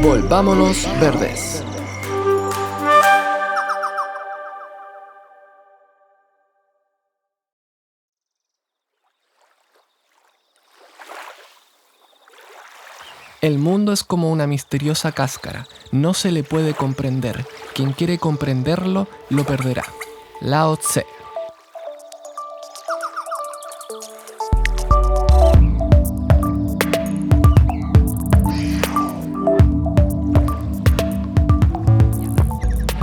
Volvámonos verdes. El mundo es como una misteriosa cáscara, no se le puede comprender. Quien quiere comprenderlo, lo perderá. Lao Tse.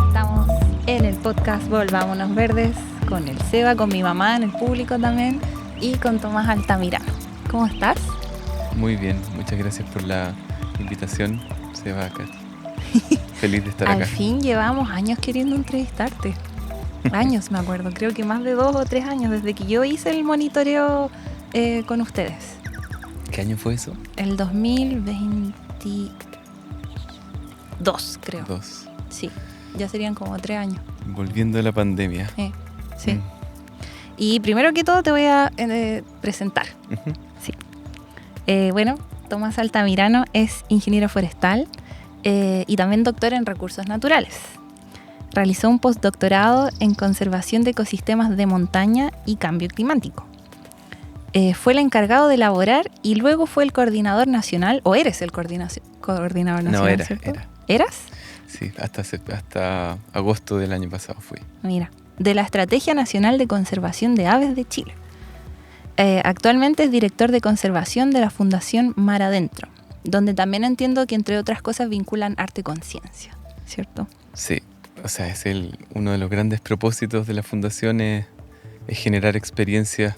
Estamos en el podcast Volvámonos Verdes con el Seba, con mi mamá en el público también y con Tomás Altamirano. ¿Cómo estás? Muy bien, muchas gracias por la invitación, Seba, acá. Feliz de estar acá. Al fin llevamos años queriendo entrevistarte. Años, me acuerdo. Creo que más de 2 o 3 años desde que yo hice el monitoreo con ustedes. ¿Qué año fue eso? El 2022, creo. 2. Sí, ya serían como 3 años. Volviendo a la pandemia. Sí. Y primero que todo te voy a presentar. Ujú. Sí. Bueno, Tomás Altamirano es ingeniero forestal y también doctor en recursos naturales. Realizó un postdoctorado en conservación de ecosistemas de montaña y cambio climático. Fue el encargado de elaborar y luego fue el coordinador nacional, o eres el coordinador nacional, No, era. ¿cierto? ¿Eras? Sí, hasta agosto del año pasado fui. Mira, de la Estrategia Nacional de Conservación de Aves de Chile. Actualmente es director de conservación de la Fundación Mar Adentro, donde también entiendo que entre otras cosas vinculan arte con ciencia, ¿cierto? Sí, o sea, uno de los grandes propósitos de la fundación es generar experiencias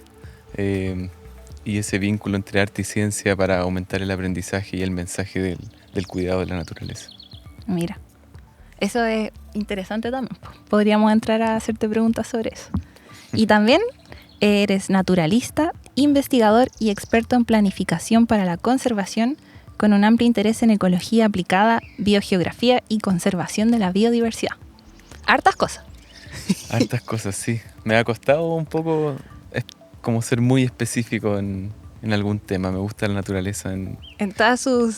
y ese vínculo entre arte y ciencia para aumentar el aprendizaje y el mensaje del cuidado de la naturaleza. Mira, eso es interesante también. Podríamos entrar a hacerte preguntas sobre eso. Y también eres naturalista, investigador y experto en planificación para la conservación con un amplio interés en ecología aplicada, biogeografía y conservación de la biodiversidad. Hartas cosas. Hartas cosas, sí. Me ha costado un poco como ser muy específico en algún tema. Me gusta la naturaleza. En todas sus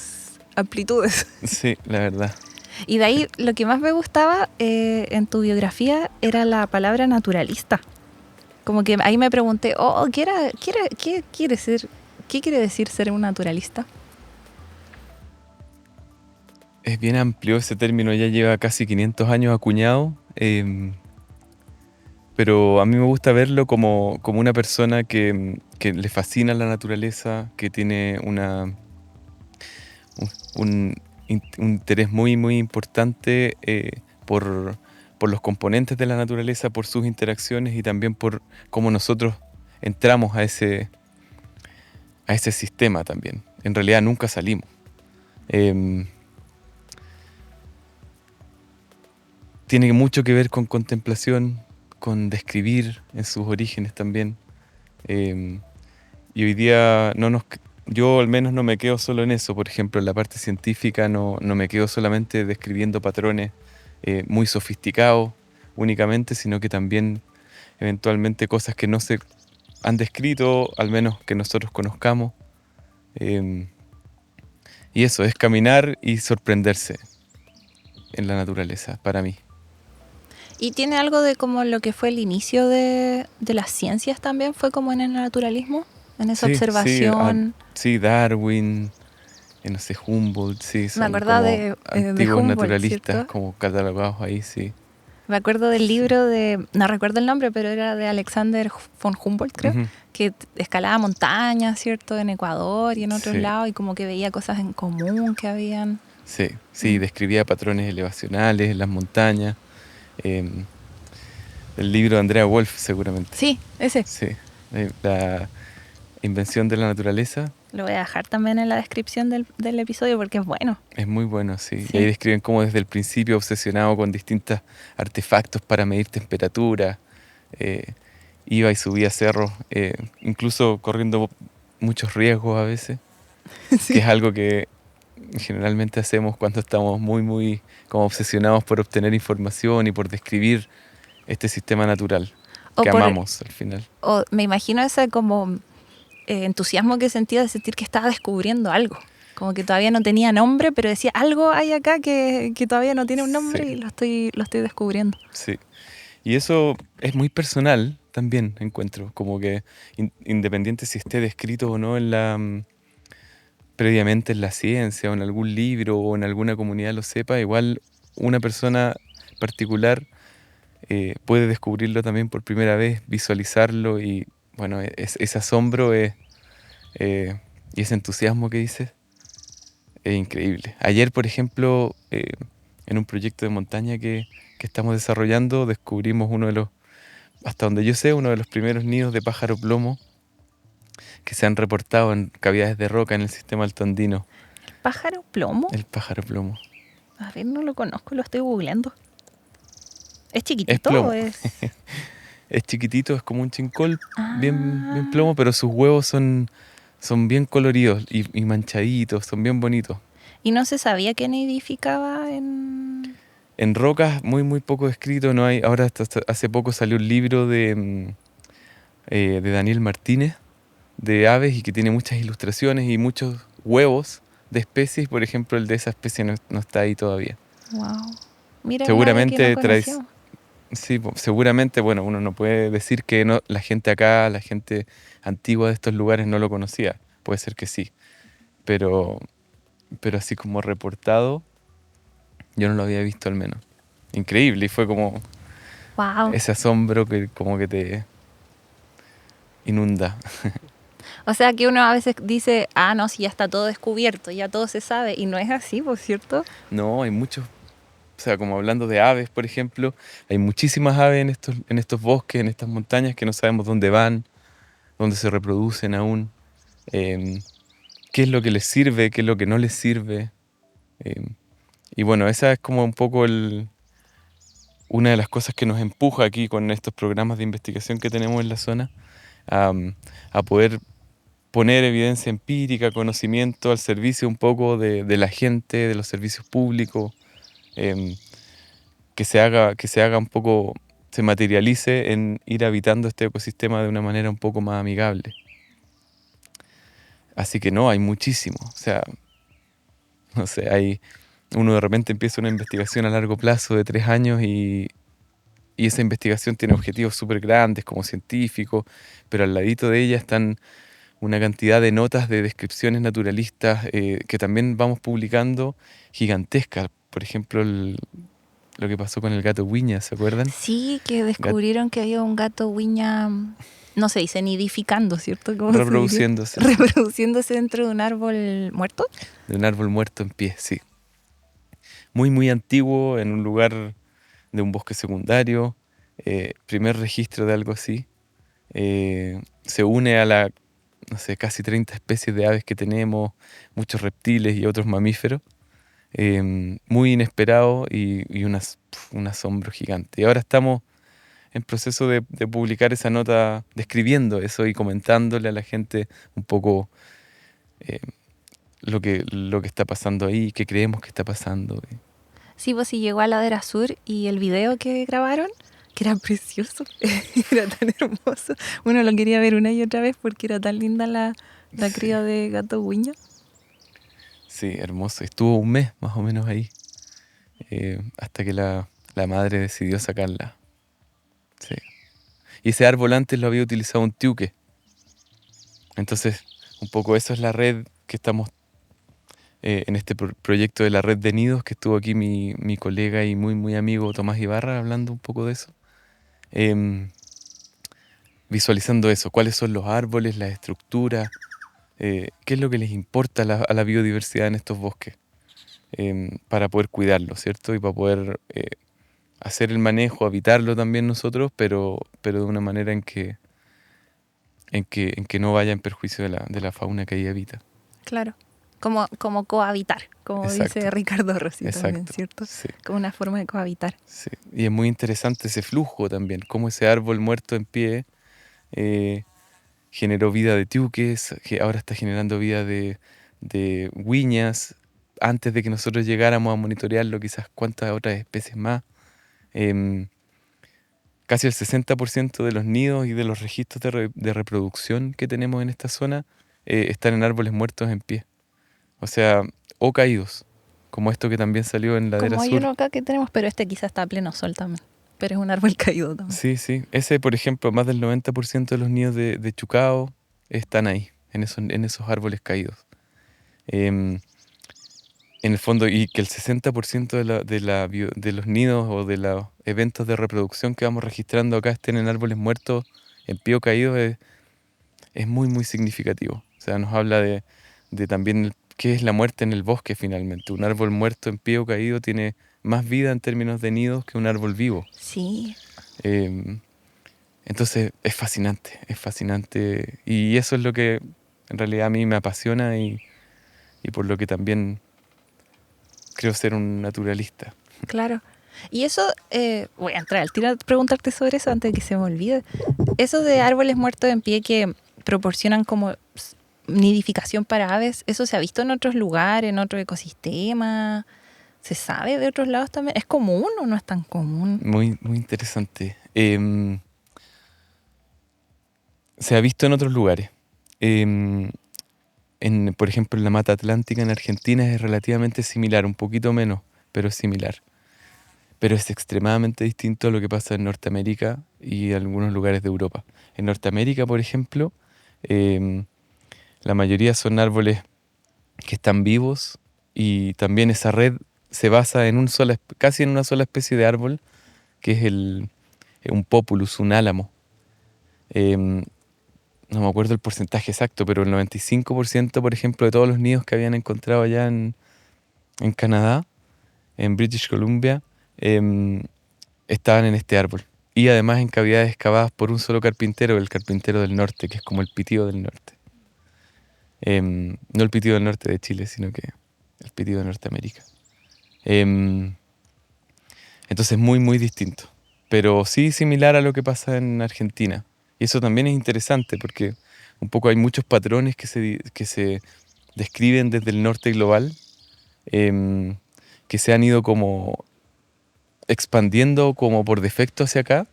amplitudes. Sí, la verdad. Y de ahí lo que más me gustaba en tu biografía era la palabra naturalista. Como que ahí me pregunté, ¿qué quiere decir ser un naturalista? Es bien amplio ese término, ya lleva casi 500 años acuñado, pero a mí me gusta verlo como una persona que le fascina la naturaleza, que tiene un interés muy, muy importante por los componentes de la naturaleza, por sus interacciones y también por cómo nosotros entramos a ese sistema también. En realidad nunca salimos. Tiene mucho que ver con contemplación, con describir en sus orígenes también. Y hoy día yo al menos no me quedo solo en eso. Por ejemplo, en la parte científica no me quedo solamente describiendo patrones muy sofisticados únicamente, sino que también eventualmente cosas que no se han descrito, al menos que nosotros conozcamos. Y eso, es caminar y sorprenderse en la naturaleza, para mí. ¿Y tiene algo de como lo que fue el inicio de las ciencias también? ¿Fue como en el naturalismo? ¿En esa observación? Sí, Darwin, no sé, Humboldt, sí, Me son acordaba como de antiguos Humboldt, naturalistas, ¿cierto? como catalogados ahí, sí. Me acuerdo del libro no recuerdo el nombre, pero era de Alexander von Humboldt, creo, Ujú. que escalaba montañas, ¿cierto? En Ecuador y en otros Sí. lados, y como que veía cosas en común que habían. Sí, describía patrones elevacionales en las montañas. El libro de Andrea Wolf, seguramente. Sí, ese. Sí, la invención de la naturaleza. Lo voy a dejar también en la descripción del episodio porque es bueno. Es muy bueno, sí. Sí. Y ahí describen cómo desde el principio obsesionado con distintos artefactos para medir temperatura, iba y subía cerros, incluso corriendo muchos riesgos a veces, Sí. que es algo que generalmente hacemos cuando estamos muy, muy como obsesionados por obtener información y por describir este sistema natural O que por- amamos al final. Me imagino ese como entusiasmo que sentía de sentir que estaba descubriendo algo. Como que todavía no tenía nombre, pero decía, algo hay acá que todavía no tiene un nombre Sí. y lo estoy descubriendo. Sí. Y eso es muy personal también, encuentro. Como que independiente si esté descrito o no previamente en la ciencia o en algún libro o en alguna comunidad lo sepa, igual una persona particular puede descubrirlo también por primera vez, visualizarlo y bueno, ese asombro y ese entusiasmo que dices es increíble. Ayer, por ejemplo, en un proyecto de montaña que estamos desarrollando, descubrimos uno de los, hasta donde yo sé, uno de los primeros nidos de pájaro plomo que se han reportado en cavidades de roca en el sistema alto andino. ¿Pájaro plomo? El pájaro plomo. A ver, no lo conozco, lo estoy googleando. ¿Es Es chiquitito o plomo. es...? Es chiquitito, es como un chincol, bien Ah, plomo, pero sus huevos son bien coloridos y manchaditos, son bien bonitos. y no se sabía que nidificaba en... En rocas, muy poco descrito, no hay. Ahora hasta hace poco salió un libro de Daniel Martínez de aves y que tiene muchas ilustraciones y muchos huevos de especies. Por ejemplo, el de esa especie no está ahí todavía. Wow. Mira, una ave que no Seguramente conocíamos. sí, seguramente, bueno, uno no puede decir que no, la gente acá, la gente antigua de estos lugares no lo conocía. Puede ser que sí, pero, pero así como reportado, yo no lo había visto al menos. Increíble, y fue como Wow. ese asombro que como que te inunda. O sea que uno a veces dice, ah, no, si ya está todo descubierto, ya todo se sabe, y no es así, por cierto. No, hay muchos, o sea, como hablando de aves, por ejemplo, hay muchísimas aves en estos bosques, en estas montañas que no sabemos dónde van, dónde se reproducen aún, em, qué es lo que les sirve, qué es lo que no les sirve. em, y bueno, esa es como un poco una de las cosas que nos empuja aquí con estos programas de investigación que tenemos en la zona, a, a poder poner evidencia empírica, conocimiento al servicio un poco de la gente, de los servicios públicos, em, que se haga un poco, se materialice en ir habitando este ecosistema de una manera un poco más amigable. Así que no, hay muchísimo. O sea, no sé, uno de repente empieza una investigación a largo plazo de 3 años y esa investigación tiene objetivos súper grandes como científico, pero al ladito de ella están una cantidad de notas de descripciones naturalistas que también vamos publicando gigantescas. Por ejemplo, lo que pasó con el gato Wiña, ¿se acuerdan? Sí, que Gat- descubrieron que había un gato huiña, no se dice nidificando, ¿cierto? ¿Cómo se diría? Reproduciéndose, sí, Reproduciéndose dentro de un árbol muerto. de un árbol muerto en pie, sí. Muy antiguo, en un lugar de un bosque secundario, primer registro de algo así. Se une a no sé, casi 30 especies de aves que tenemos, muchos reptiles y otros mamíferos. Muy inesperado y un asombro gigante. Y ahora estamos en proceso de publicar esa nota describiendo eso y comentándole a la gente un poco eh, lo que está pasando ahí, qué creemos que está pasando. Sí, pues sí, llegó a Ladera Sur y el video que grabaron, que era precioso, era tan hermoso. Uno lo quería ver una y otra vez porque era tan linda la Sí, cría de gato huiña. sí, hermoso. Estuvo un mes más o menos ahí, hasta que la madre decidió sacarla. Sí. Y ese árbol antes lo había utilizado un tiuque. Entonces, un poco eso es la red que estamos en este proyecto de la red de nidos, que estuvo aquí mi colega y muy amigo Tomás Ibarra hablando un poco de eso. Em, Visualizando eso, cuáles son los árboles, las estructuras, qué es lo que les importa a la biodiversidad en estos bosques, para poder cuidarlo, ¿cierto? Y para poder hacer el manejo, habitarlo también nosotros, pero de una manera en que no vaya en perjuicio de la fauna que ahí habita. Claro. Como cohabitar, como Exacto, dice Ricardo Rossi también, exacto, ¿cierto? sí, Como una forma de cohabitar. sí. Y es muy interesante ese flujo también, cómo ese árbol muerto en pie eh, generó vida de tiuques, que ahora está generando vida de huiñas, antes de que nosotros llegáramos a monitorearlo, quizás cuántas otras especies más. Em, Casi el 60% de los nidos y de los registros de reproducción que tenemos en esta zona están en árboles muertos en pie. O sea, o caídos, como esto que también salió en Ladera Como hay Sur. uno acá que tenemos, pero este quizás está a pleno sol también. Pero es un árbol caído también. Sí, sí. Ese, por ejemplo, más del 90% de los nidos de Chucao están ahí, en esos árboles caídos. Em, en el fondo, y que el 60% de los nidos o de los eventos de reproducción que vamos registrando acá estén en árboles muertos, en pie o caído, es muy, muy significativo. O sea, nos habla de también qué es la muerte en el bosque finalmente. Un árbol muerto en pie o caído tiene más vida en términos de nidos que un árbol vivo. Sí. Em, entonces es fascinante. Y eso es lo que en realidad a mí me apasiona y por lo que también creo ser un naturalista. Claro. Y eso, voy a entrar al tiro a preguntarte sobre eso antes de que se me olvide. Eso de árboles muertos en pie que proporcionan como nidificación para aves, ¿eso se ha visto en otros lugares, en otro ecosistema? ¿Se sabe de otros lados también? ¿Es común o no es tan común? Muy, muy interesante. Se ha visto en otros lugares. Em, por ejemplo, en la Mata Atlántica en Argentina es relativamente similar, un poquito menos, pero es similar. Pero es extremadamente distinto a lo que pasa en Norteamérica y algunos lugares de Europa. En Norteamérica, por ejemplo, em, la mayoría son árboles que están vivos y también esa red se basa en casi en una sola especie de árbol, que es un populus, un álamo. Em, no me acuerdo el porcentaje exacto, pero el 95%, por ejemplo, de todos los nidos que habían encontrado allá en Canadá, en British Columbia, em, estaban en este árbol. Y además en cavidades excavadas por un solo carpintero, el carpintero del norte, que es como el pitido del norte. No el pitido del norte de Chile, sino que el pitido de Norteamérica. Em, entonces muy, muy distinto. Pero sí similar a lo que pasa en Argentina. Y eso también es interesante porque un poco hay muchos patrones que se describen desde el norte global, em, que se han ido como expandiendo como por defecto hacia acá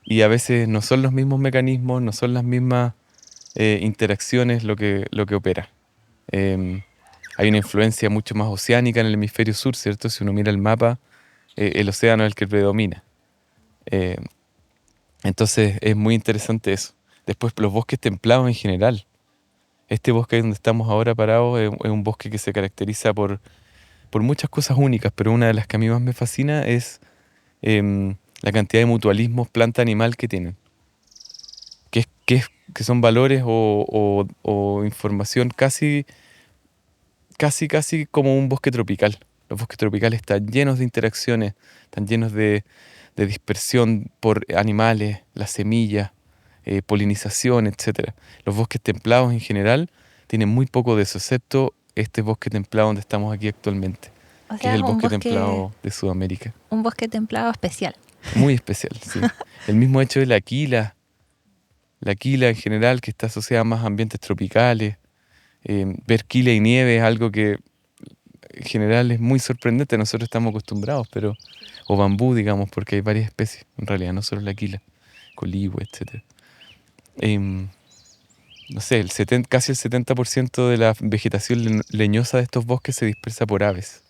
y a veces no son los mismos mecanismos, no son las mismas interacciones lo que opera. Em, Hay una influencia mucho más oceánica en el hemisferio sur, ¿cierto? Si uno mira el mapa, el océano es el que predomina. Eh, entonces es muy interesante eso. Después los bosques templados en general. Este bosque donde estamos ahora parados es un bosque que se caracteriza por muchas cosas únicas, pero una de las que a mí más me fascina es la cantidad de mutualismos planta-animal que tienen. Que son valores o información casi como un bosque tropical. Los bosques tropicales están llenos de interacciones, están llenos de dispersión por animales, las semillas, polinización, etc. Los bosques templados en general tienen muy poco de eso, excepto este bosque templado donde estamos aquí actualmente, O que es sea, el bosque templado de Sudamérica. un bosque templado especial. Muy especial, sí. El mismo hecho de la quila en general, que está asociada más a ambientes tropicales. Ver quila y nieve es algo que en general es muy sorprendente, nosotros estamos acostumbrados, o bambú, digamos, porque hay varias especies, en realidad, no solo la quila, coligüe, etc. No sé, casi el 70% de la vegetación leñosa de estos bosques se dispersa por aves.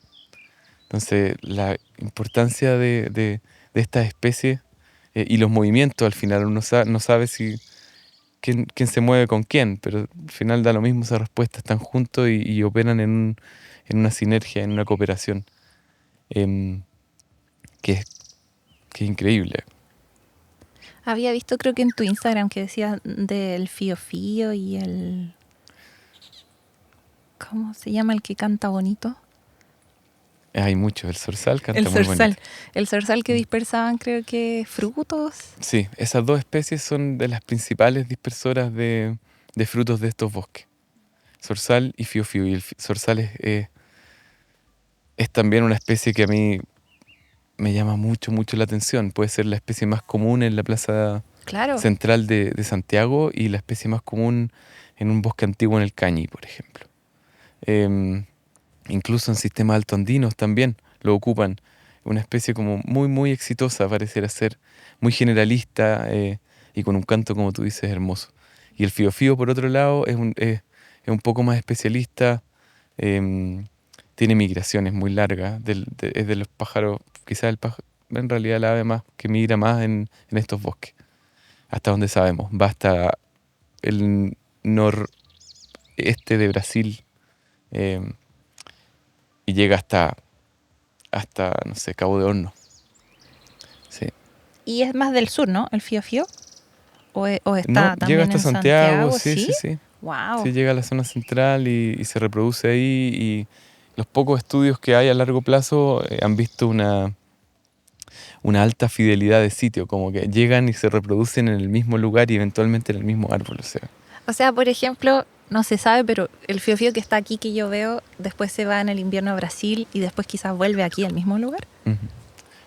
Entonces, la importancia de estas especies y los movimientos, al final, uno no sabe quién se mueve con quién, pero al final da lo mismo esa respuesta, están juntos y operan en una sinergia, en una cooperación, em, que es increíble. Había visto, creo que en tu Instagram, que decías del fío fío y el... ¿Cómo se llama el que canta bonito? Hay muchos, el zorzal canta El muy zorzal. bonito. El zorzal que dispersaban, creo que frutos. Sí, esas dos especies son de las principales dispersoras de frutos de estos bosques, zorzal y fiofío. Y el zorzal es también una especie que a mí me llama mucho, mucho la atención. Puede ser la especie más común en la plaza Claro. central de Santiago y la especie más común en un bosque antiguo en el Cañi, por ejemplo. Incluso en sistemas altoandinos también lo ocupan. Una especie como muy, muy exitosa, pareciera ser, muy generalista y con un canto, como tú dices, hermoso. Y el fiofío, por otro lado, es un poco más especialista, tiene migraciones muy largas, es de los pájaros, quizás en realidad el ave más que migra más en estos bosques, hasta donde sabemos. Va hasta el noreste de Brasil y llega hasta, no sé, Cabo de Horno. Sí. Y es más del sur, ¿no? El fío-fío. ¿O está No, también llega hasta en Santiago, Santiago? sí. ¡Wow! Sí, llega a la zona central y se reproduce ahí. Y los pocos estudios que hay a largo plazo han visto una alta fidelidad de sitio, como que llegan y se reproducen en el mismo lugar y eventualmente en el mismo árbol. O sea, por ejemplo, no se sabe, pero el fío-fío que está aquí, que yo veo, después se va en el invierno a Brasil y después quizás vuelve aquí al mismo lugar. Ujú.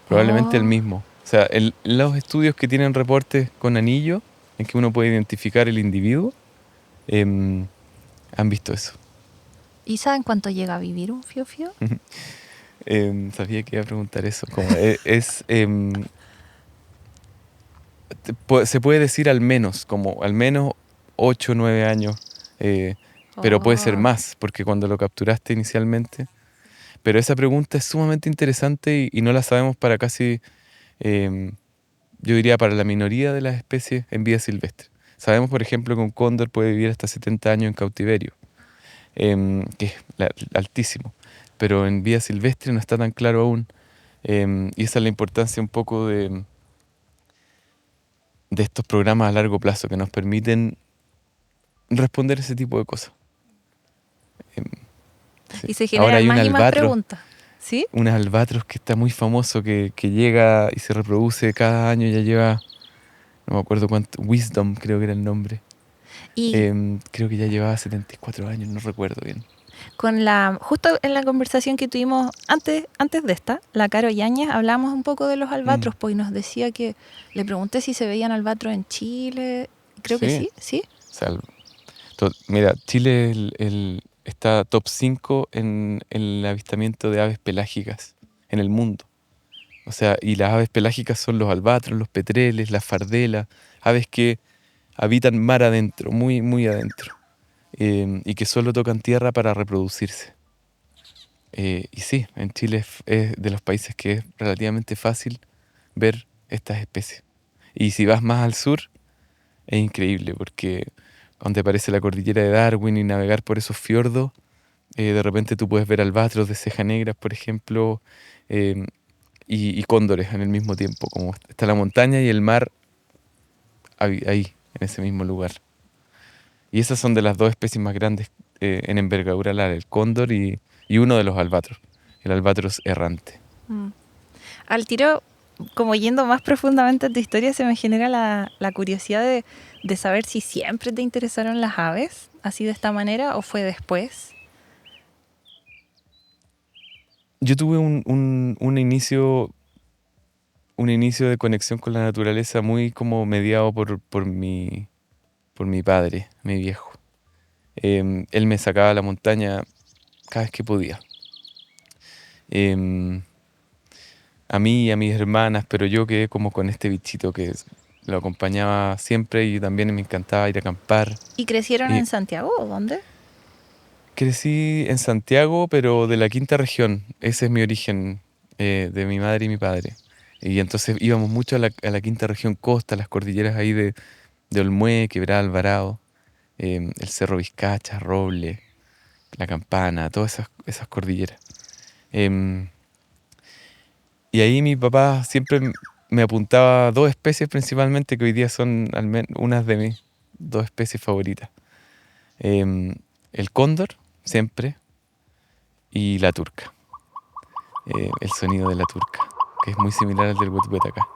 Probablemente el Oh. mismo. O sea, los estudios que tienen reportes con anillo, en que uno puede identificar el individuo, han visto eso. ¿Y saben cuánto llega a vivir un fío-fío? Sabía que iba a preguntar eso. Se puede decir al menos 8 o 9 años, pero puede ser Oh. más, porque cuando lo capturaste inicialmente. Pero esa pregunta es sumamente interesante y no la sabemos para casi, yo diría, para la minoría de las especies en vida silvestre. Sabemos, por ejemplo, que un cóndor puede vivir hasta 70 años en cautiverio, que es altísimo, pero en vida silvestre no está tan claro aún. Y esa es la importancia un poco de estos programas a largo plazo que nos permiten responder ese tipo de cosas. Sí. Y se Ahora generan hay un más y más albatros, preguntas. ¿Sí? un albatros que está muy famoso, que llega y se reproduce cada año, ya lleva, no me acuerdo cuánto, Wisdom creo que era el nombre. Y Creo que ya llevaba 74 años, no recuerdo bien. justo en la conversación que tuvimos antes de esta, la Caro Yáñez, hablamos un poco de los albatros, pues, y nos decía que le pregunté si se veían albatros en Chile. Creo que sí, ¿sí? O sea, mira, Chile está top 5 en el avistamiento de aves pelágicas en el mundo. O sea, y las aves pelágicas son los albatros, los petreles, las fardelas, aves que habitan mar adentro, muy, muy adentro, y que solo tocan tierra para reproducirse. Y sí, en Chile es de los países que es relativamente fácil ver estas especies. Y si vas más al sur, es increíble, porque donde aparece la cordillera de Darwin y navegar por esos fiordos, de repente tú puedes ver albatros de ceja negra, por ejemplo, y cóndores en el mismo tiempo, como está la montaña y el mar ahí, en ese mismo lugar. Y esas son de las dos especies más grandes en envergadura alar, el cóndor y uno de los albatros, el albatros errante. Al tiro, como yendo más profundamente en tu historia, se me genera la curiosidad de saber si siempre te interesaron las aves, así de esta manera, o fue después. Yo tuve un inicio de conexión con la naturaleza muy como mediado por mi padre, mi viejo. Él me sacaba a la montaña cada vez que podía. A mí y a mis hermanas, pero yo quedé como con este bichito que lo acompañaba siempre y también me encantaba ir a acampar. ¿Y crecieron Y en Santiago o dónde? crecí en Santiago, pero de la quinta región. Ese es mi origen, de mi madre y mi padre. Y entonces íbamos mucho a la quinta región costa, las cordilleras ahí de Olmué, Quebrada Alvarado, el Cerro Vizcacha, Roble, La Campana, todas esas cordilleras. Em, y ahí mi papá siempre me apuntaba dos especies principalmente que hoy día son unas de mis dos especies favoritas. El cóndor, siempre, y la turca. El sonido de la turca, que es muy similar al del wet acá.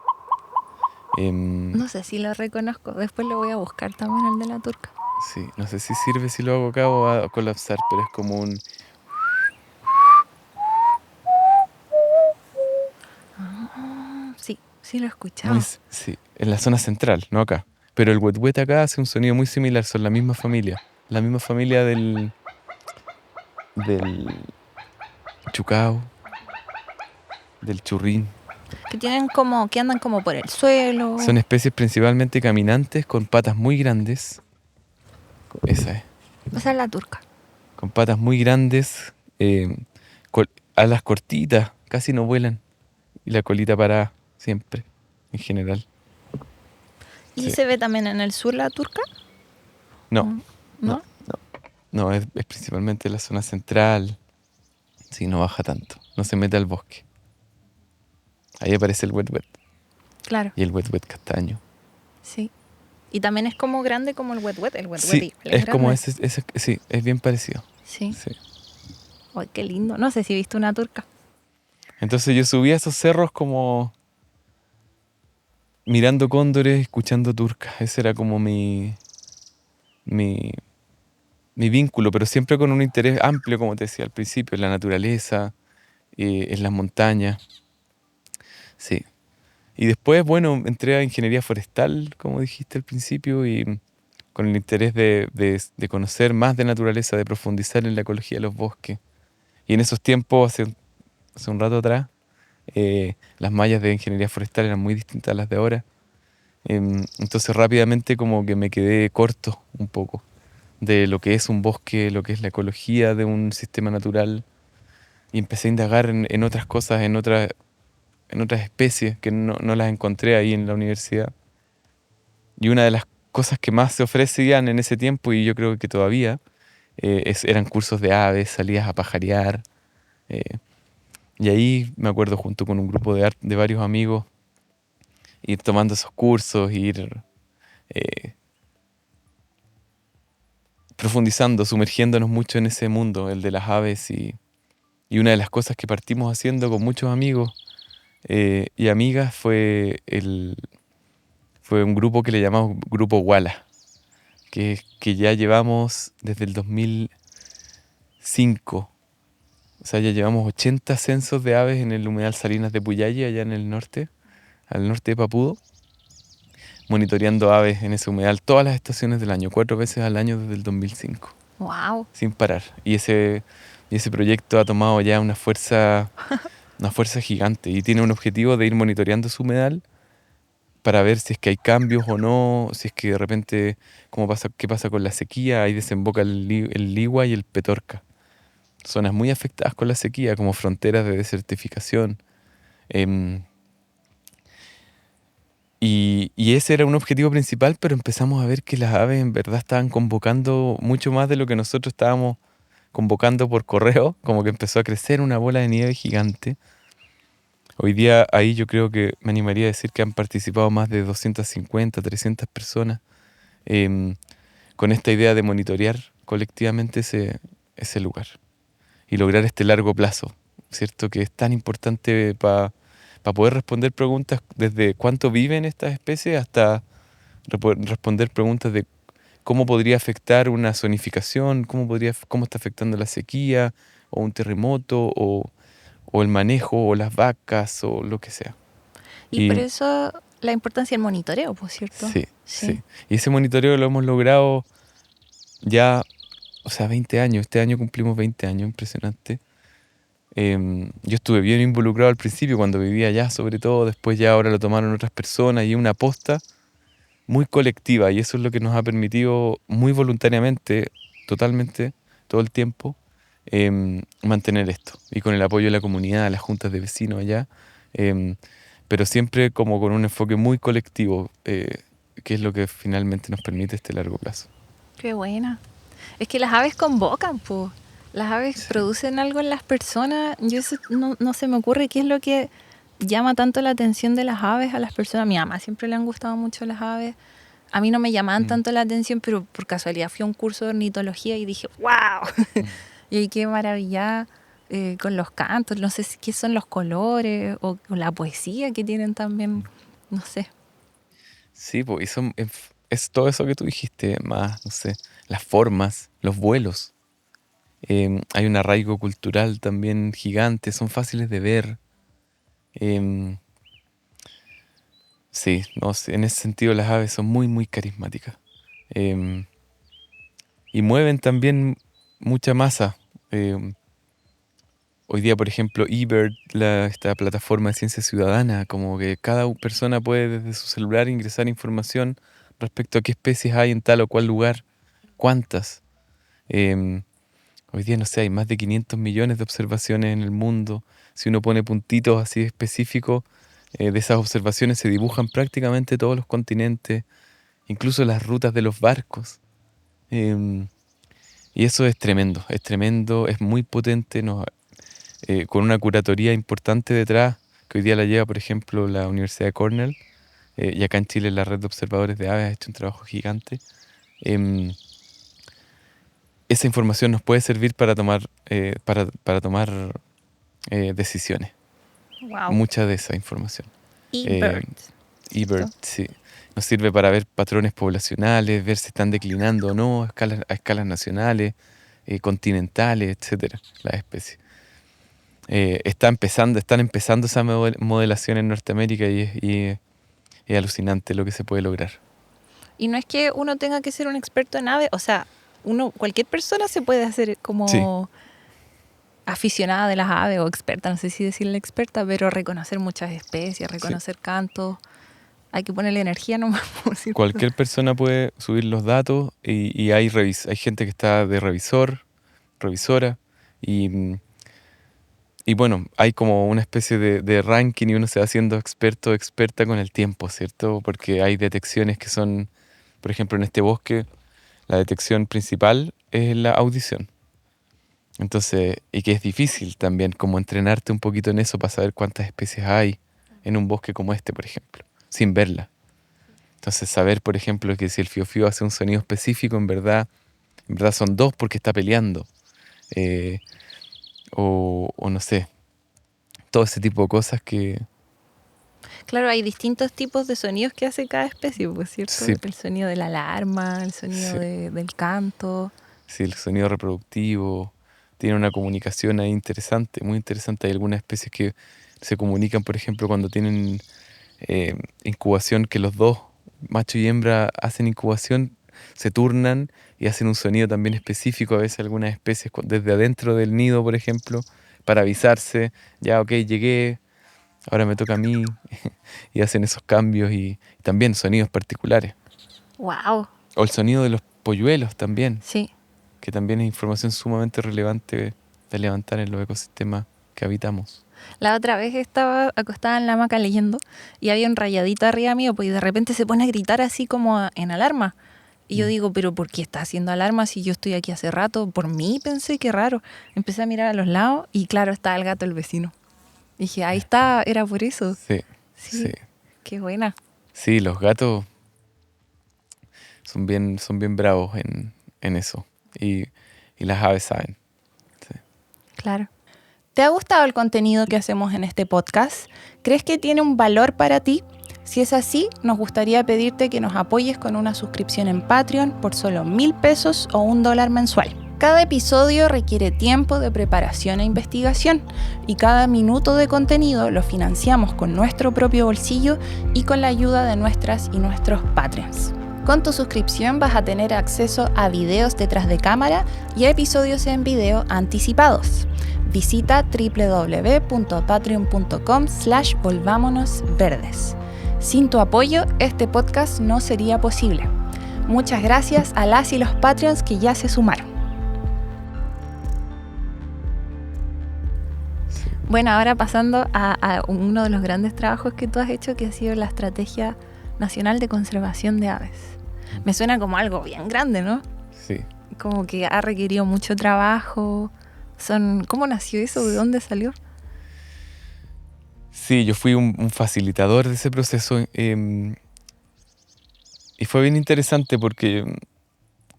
No sé si lo reconozco, después lo voy a buscar también, el de la turca. Sí, no sé si sirve si lo hago acá o va a colapsar, pero es como un... Sí, sí lo he escuchado. Sí, en la zona central, no acá. Pero el wet acá hace un sonido muy similar, son la misma familia. La misma familia del chucao, del churrín. Que andan como por el suelo. Son especies principalmente caminantes con patas muy grandes. Esa es. Esa es la turca. con patas muy grandes, alas cortitas, casi no vuelan, y la colita parada siempre, en general. ¿Y Sí. se ve también en el sur la turca? No, ¿No? no, no, es principalmente la zona central. Sí, no baja tanto, no se mete al bosque. Ahí aparece el wet wet Claro, y el wet wet castaño. sí. Y también es como grande como el wet wet. El wet wet Sí, igual es es como grande. sí, es bien parecido. Sí. Sí. Ay, qué lindo. No sé si viste una turca. Entonces yo subía a esos cerros como mirando cóndores, escuchando turcas. Ese era como mi, mi vínculo, pero siempre con un interés amplio, como te decía al principio, en la naturaleza, en las montañas. Sí. Y después, bueno, entré a ingeniería forestal, como dijiste al principio, y con el interés de conocer más de naturaleza, de profundizar en la ecología de los bosques. Y en esos tiempos, hace un rato atrás, las mallas de ingeniería forestal eran muy distintas a las de ahora. Entonces rápidamente como que me quedé corto un poco de lo que es un bosque, lo que es la ecología de un sistema natural, y empecé a indagar en otras cosas, en otras especies que no las encontré ahí en la universidad. Y una de las cosas que más se ofrecían en ese tiempo, y yo creo que todavía, eran cursos de aves, salidas a pajarear. eh, y ahí me acuerdo junto con un grupo de varios amigos, ir tomando esos cursos, ir eh, profundizando, sumergiéndonos mucho en ese mundo, el de las aves. Y una de las cosas que partimos haciendo con muchos amigos y amigas fue un grupo que le llamamos Grupo Wala, que ya llevamos desde el 2005. O sea, ya llevamos 80 censos de aves en el humedal Salinas de Puyalli, allá en el norte, al norte de Papudo, monitoreando aves en ese humedal todas las estaciones del año, 4 veces al año desde el 2005, Wow. sin parar. Y ese proyecto ha tomado ya una fuerza gigante y tiene un objetivo de ir monitoreando su humedal para ver si es que hay cambios o no, si es que de repente, qué pasa con la sequía. Ahí desemboca el Ligua y el Petorca, zonas muy afectadas con la sequía, como fronteras de desertificación. Em, y ese era un objetivo principal, pero empezamos a ver que las aves en verdad estaban convocando mucho más de lo que nosotros estábamos convocando por correo, como que empezó a crecer una bola de nieve gigante. Hoy día ahí yo creo que me animaría a decir que han participado más de 250, 300 personas, em, con esta idea de monitorear colectivamente ese lugar y lograr este largo plazo, ¿cierto? Que es tan importante para poder responder preguntas desde cuánto viven estas especies hasta responder preguntas de cómo podría afectar una zonificación, cómo está afectando la sequía o un terremoto o el manejo o las vacas o lo que sea. Y por Y eso la importancia del monitoreo, por cierto. sí, sí. Y ese monitoreo lo hemos logrado ya, o sea, 20 años. Este año cumplimos 20 años, impresionante. Yo estuve bien involucrado al principio cuando vivía allá, sobre todo. Después ya ahora lo tomaron otras personas y una aposta muy colectiva. Y eso es lo que nos ha permitido muy voluntariamente, totalmente, todo el tiempo, mantener esto. Y con el apoyo de la comunidad, las juntas de vecinos allá. em, pero siempre como con un enfoque muy colectivo, que es lo que finalmente nos permite este largo plazo. Qué buena. Es que las aves convocan, pues. Las aves Sí. producen algo en las personas. Yo eso no se me ocurre qué es lo que llama tanto la atención de las aves a las personas. A mi mamá siempre le han gustado mucho las aves. A mí no me llamaban Mm. tanto la atención, pero por casualidad fui a un curso de ornitología y dije, ¡wow! Y qué maravilla con los cantos. No sé qué son los colores o la poesía que tienen también. No sé. Sí, pues, y es todo eso que tú dijiste, más, no sé, las formas, los vuelos. Hay un arraigo cultural también gigante, son fáciles de ver. Em, sí, no sé, en ese sentido las aves son muy, muy carismáticas. Em, y mueven también mucha masa. Em, Hoy día, por ejemplo, eBird, esta plataforma de ciencia ciudadana, como que cada persona puede desde su celular ingresar información respecto a qué especies hay en tal o cual lugar, cuántas. Em, Hoy día, no sé, hay más de 500 millones de observaciones en el mundo. Si uno pone puntitos así específicos, de esas observaciones se dibujan prácticamente todos los continentes, incluso las rutas de los barcos. Em, y eso es tremendo, es muy potente, con una curatoría importante detrás, que hoy día la lleva, por ejemplo, la Universidad de Cornell, y acá en Chile la red de observadores de aves ha hecho un trabajo gigante. Em, Esa información nos puede servir para tomar decisiones. Wow. Mucha de esa información. eBird. eBird, sí. Nos sirve para ver patrones poblacionales, ver si están declinando o no a escalas nacionales, continentales, etcétera, las especies. Están empezando esa modelación en Norteamérica y es alucinante lo que se puede lograr. Y no es que uno tenga que ser un experto en aves, o sea, cualquier persona se puede hacer como Sí. aficionada de las aves o experta, no sé si decirle experta, pero reconocer muchas especies, reconocer cantos, hay que ponerle energía nomás, ¿cierto? Cualquier persona puede subir los datos y hay gente que está de revisora, y bueno, hay como una especie de ranking y uno se va haciendo experto o experta con el tiempo, ¿cierto? Porque hay detecciones que son, por ejemplo, en este bosque, la detección principal es la audición. Entonces, y que es difícil también como entrenarte un poquito en eso para saber cuántas especies hay en un bosque como este, por ejemplo, sin verla. Entonces, saber, por ejemplo, que si el fiofío hace un sonido específico, en verdad son dos porque está peleando. Eh, o no sé, todo ese tipo de cosas que Claro, hay distintos tipos de sonidos que hace cada especie, pues, ¿cierto? sí, El sonido de la alarma, el sonido sí, del canto. sí, el sonido reproductivo tiene una comunicación ahí interesante, muy interesante. Hay algunas especies que se comunican, por ejemplo, cuando tienen incubación, que los dos, macho y hembra, hacen incubación, se turnan y hacen un sonido también específico. A veces algunas especies desde adentro del nido, por ejemplo, para avisarse, ya, ok, llegué, ahora me toca a mí, y hacen esos cambios y también sonidos particulares. ¡Wow! O el sonido de los polluelos también, Sí. que también es información sumamente relevante de levantar en los ecosistemas que habitamos. La otra vez estaba acostada en la hamaca leyendo y había un rayadito arriba mío, pues y de repente se pone a gritar así como en alarma. Y yo digo, ¿pero por qué está haciendo alarma si yo estoy aquí hace rato? Por mí pensé, qué raro. Empecé a mirar a los lados y claro, estaba el gato del vecino. Dije, ahí está, era por eso. Sí, Sí, sí. qué buena. Sí, los gatos son bien bravos en eso. Y las aves saben. Sí. Claro. ¿Te ha gustado el contenido que hacemos en este podcast? ¿Crees que tiene un valor para ti? Si es así, nos gustaría pedirte que nos apoyes con una suscripción en Patreon por solo 1,000 pesos o $1 mensual. Cada episodio requiere tiempo de preparación e investigación y cada minuto de contenido lo financiamos con nuestro propio bolsillo y con la ayuda de nuestras y nuestros Patreons. Con tu suscripción vas a tener acceso a videos detrás de cámara y a episodios en video anticipados. Visita www.patreon.com/volvámonosverdes. Sin tu apoyo, este podcast no sería posible. Muchas gracias a las y los Patreons que ya se sumaron. Bueno, ahora pasando a uno de los grandes trabajos que tú has hecho, que ha sido la Estrategia Nacional de Conservación de Aves. Me suena como algo bien grande, ¿no? Sí. Como que ha requerido mucho trabajo. ¿Cómo nació eso? ¿De dónde salió? Sí, yo fui un facilitador de ese proceso, y fue bien interesante porque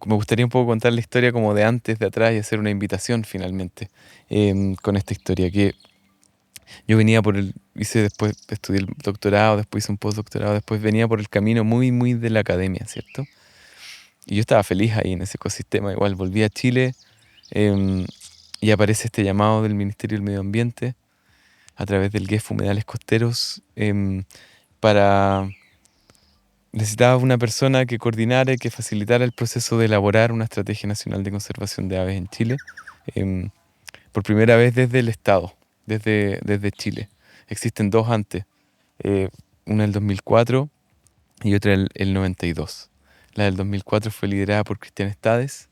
me gustaría un poco contar la historia como de antes, de atrás y hacer una invitación finalmente con esta historia que yo venía estudié el doctorado, después hice un postdoctorado, después venía por el camino muy, muy de la academia, ¿cierto? Y yo estaba feliz ahí en ese ecosistema. Igual volví a Chile y aparece este llamado del Ministerio del Medio Ambiente a través del GEF Humedales Costeros para... Necesitaba una persona que coordinara y que facilitara el proceso de elaborar una estrategia nacional de conservación de aves en Chile, por primera vez desde el Estado, desde Chile. Existen dos antes, una del 2004 y otra el 92. La del 2004 fue liderada por Cristian Estades,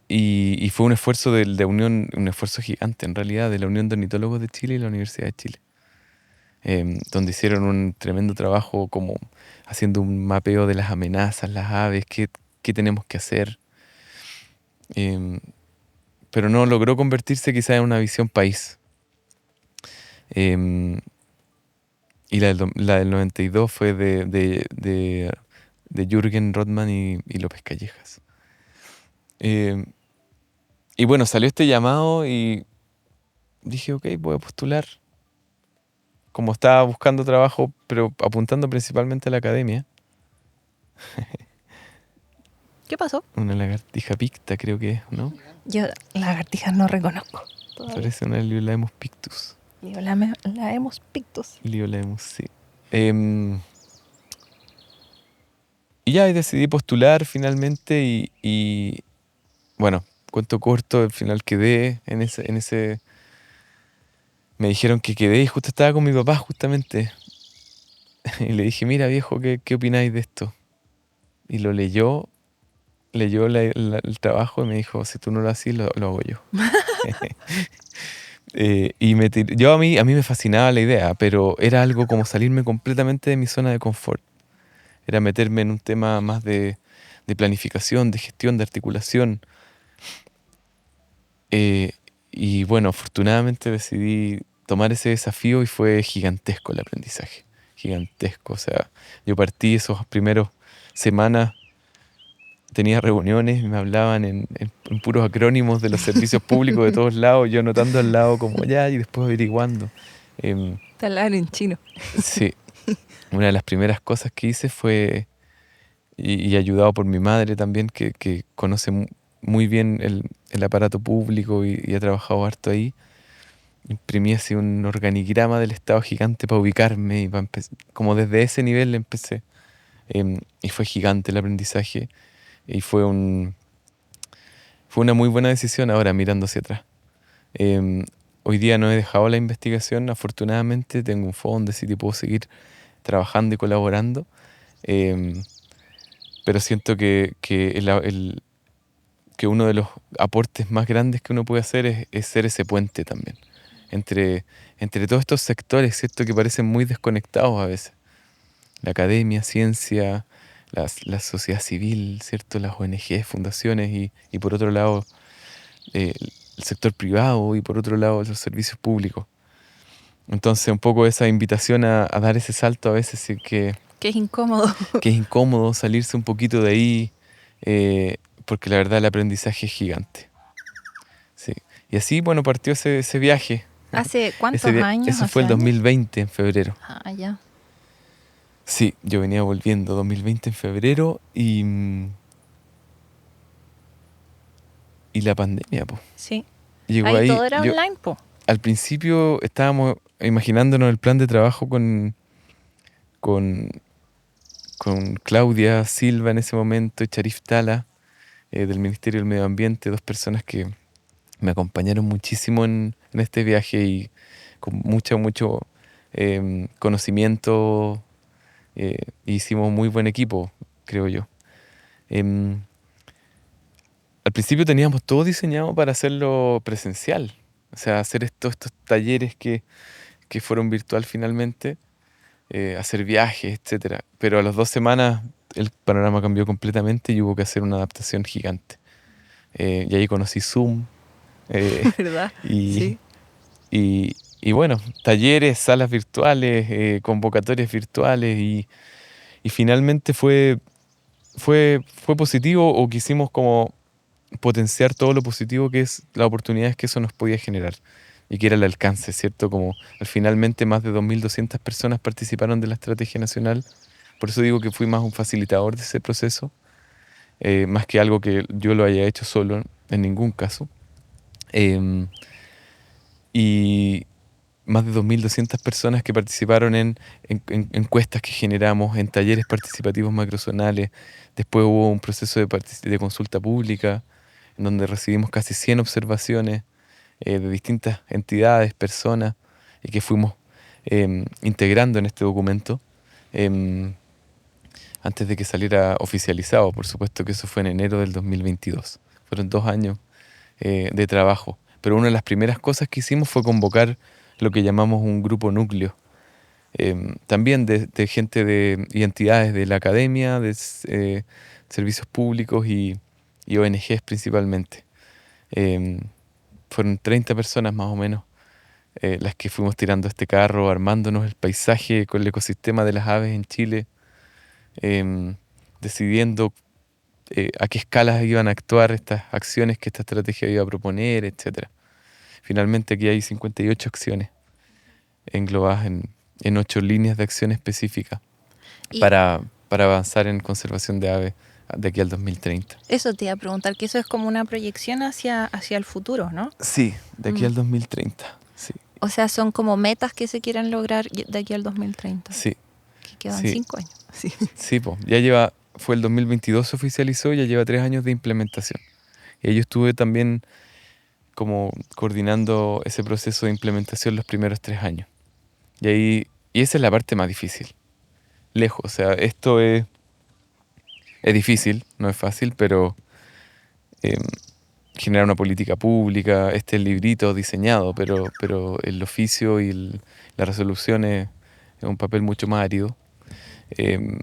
y fue un esfuerzo de unión, un esfuerzo gigante en realidad, de la Unión de Ornitólogos de Chile y la Universidad de Chile, donde hicieron un tremendo trabajo como haciendo un mapeo de las amenazas, las aves, qué tenemos que hacer. Em, pero no logró convertirse quizás en una visión país. Em, y la del 92 fue de Jürgen Rothman y López Callejas. Y bueno, salió este llamado y dije, ok, voy a postular. Como estaba buscando trabajo, pero apuntando principalmente a la academia. ¿Qué pasó? Una lagartija picta, creo que es, ¿no? Yo lagartijas no reconozco. Todavía. Parece una Liolaemus pictus. Laemos pictus. Liolaemus, sí. Y ya decidí postular finalmente y bueno, cuento corto, al final quedé en ese. Me dijeron que quedé y justo estaba con mi papá justamente. Y le dije, mira viejo, ¿qué opináis de esto? Y lo leyó el trabajo y me dijo, si tú no lo haces, lo hago yo. Yo a mí me fascinaba la idea, pero era algo como salirme completamente de mi zona de confort. Era meterme en un tema más de planificación, de gestión, de articulación. Y bueno, afortunadamente decidí tomar ese desafío y fue gigantesco el aprendizaje. Gigantesco. O sea, yo partí esos primeros semanas, tenía reuniones, me hablaban en puros acrónimos de los servicios públicos de todos lados, yo anotando al lado como ya y después averiguando. Te hablaban en chino. Sí, una de las primeras cosas que hice fue, y ayudado por mi madre también, que conoce muy bien el aparato público y ha trabajado harto ahí, imprimí así un organigrama del Estado gigante para ubicarme y como desde ese nivel empecé. Y fue gigante el aprendizaje y fue una muy buena decisión ahora mirando hacia atrás. Hoy día no he dejado la investigación, afortunadamente tengo un fondo, así que puedo seguir trabajando y colaborando. Pero siento que uno de los aportes más grandes que uno puede hacer es ser ese puente también entre todos estos sectores, ¿cierto? Que parecen muy desconectados a veces. La academia, ciencia, la sociedad civil, ¿cierto? Las ONG, fundaciones y por otro lado el sector privado y por otro lado los servicios públicos. Entonces un poco esa invitación a dar ese salto a veces sí que es incómodo. Que es incómodo salirse un poquito de ahí, porque la verdad el aprendizaje es gigante. Sí. Y así, bueno, partió ese viaje. ¿Hace cuántos años? Eso fue el 2020, en febrero. Ah, ya. Sí, yo venía volviendo 2020 en febrero y la pandemia, pues. Sí. Llegó ahí ahí. todo era online, po. Al principio estábamos imaginándonos el plan de trabajo con Claudia Silva en ese momento y Charif Tala del Ministerio del Medio Ambiente, dos personas que me acompañaron muchísimo en este viaje y con mucho conocimiento. Hicimos muy buen equipo, creo yo. Al principio teníamos todo diseñado para hacerlo presencial, o sea, hacer estos talleres que fueron virtual finalmente, hacer viajes, etcétera. Pero a las 2 semanas el panorama cambió completamente y hubo que hacer una adaptación gigante. Y ahí conocí Zoom. ¿Verdad? Sí. Sí. Y bueno, talleres, salas virtuales, convocatorias virtuales y finalmente fue positivo o quisimos como potenciar todo lo positivo que es las oportunidades que eso nos podía generar y que era el alcance, ¿cierto? Como finalmente más de 2.200 personas participaron de la estrategia nacional, por eso digo que fui más un facilitador de ese proceso, más que algo que yo lo haya hecho solo en ningún caso. Y más de 2.200 personas que participaron en encuestas que generamos, en talleres participativos macrozonales. Después hubo un proceso de consulta pública, en donde recibimos casi 100 observaciones de distintas entidades, personas, y que fuimos integrando en este documento antes de que saliera oficializado. Por supuesto que eso fue en enero del 2022, fueron 2 años de trabajo. Pero una de las primeras cosas que hicimos fue convocar lo que llamamos un grupo núcleo. También de gente y entidades de la academia, de servicios públicos y ONGs principalmente. Fueron 30 personas más o menos las que fuimos tirando este carro, armándonos el paisaje con el ecosistema de las aves en Chile, decidiendo a qué escalas iban a actuar estas acciones que esta estrategia iba a proponer, etc. Finalmente aquí hay 58 acciones englobadas en 8 líneas de acción específicas Y para avanzar en conservación de aves de aquí al 2030. eso te iba a preguntar, que eso es como una proyección hacia el futuro, ¿no? Sí, de aquí al 2030. Sí, O sea, son como metas que se quieran lograr de aquí al 2030. sí, Que quedan sí. 5 años. Sí. sí, po. Fue el 2022 se oficializó, ya lleva 3 años de implementación. Y yo estuve también como coordinando ese proceso de implementación los primeros 3 años. Y esa es la parte más difícil. Lejos, o sea, esto es difícil, no es fácil, pero generar una política pública, el librito diseñado, pero el oficio y la resolución es un papel mucho más árido. Em,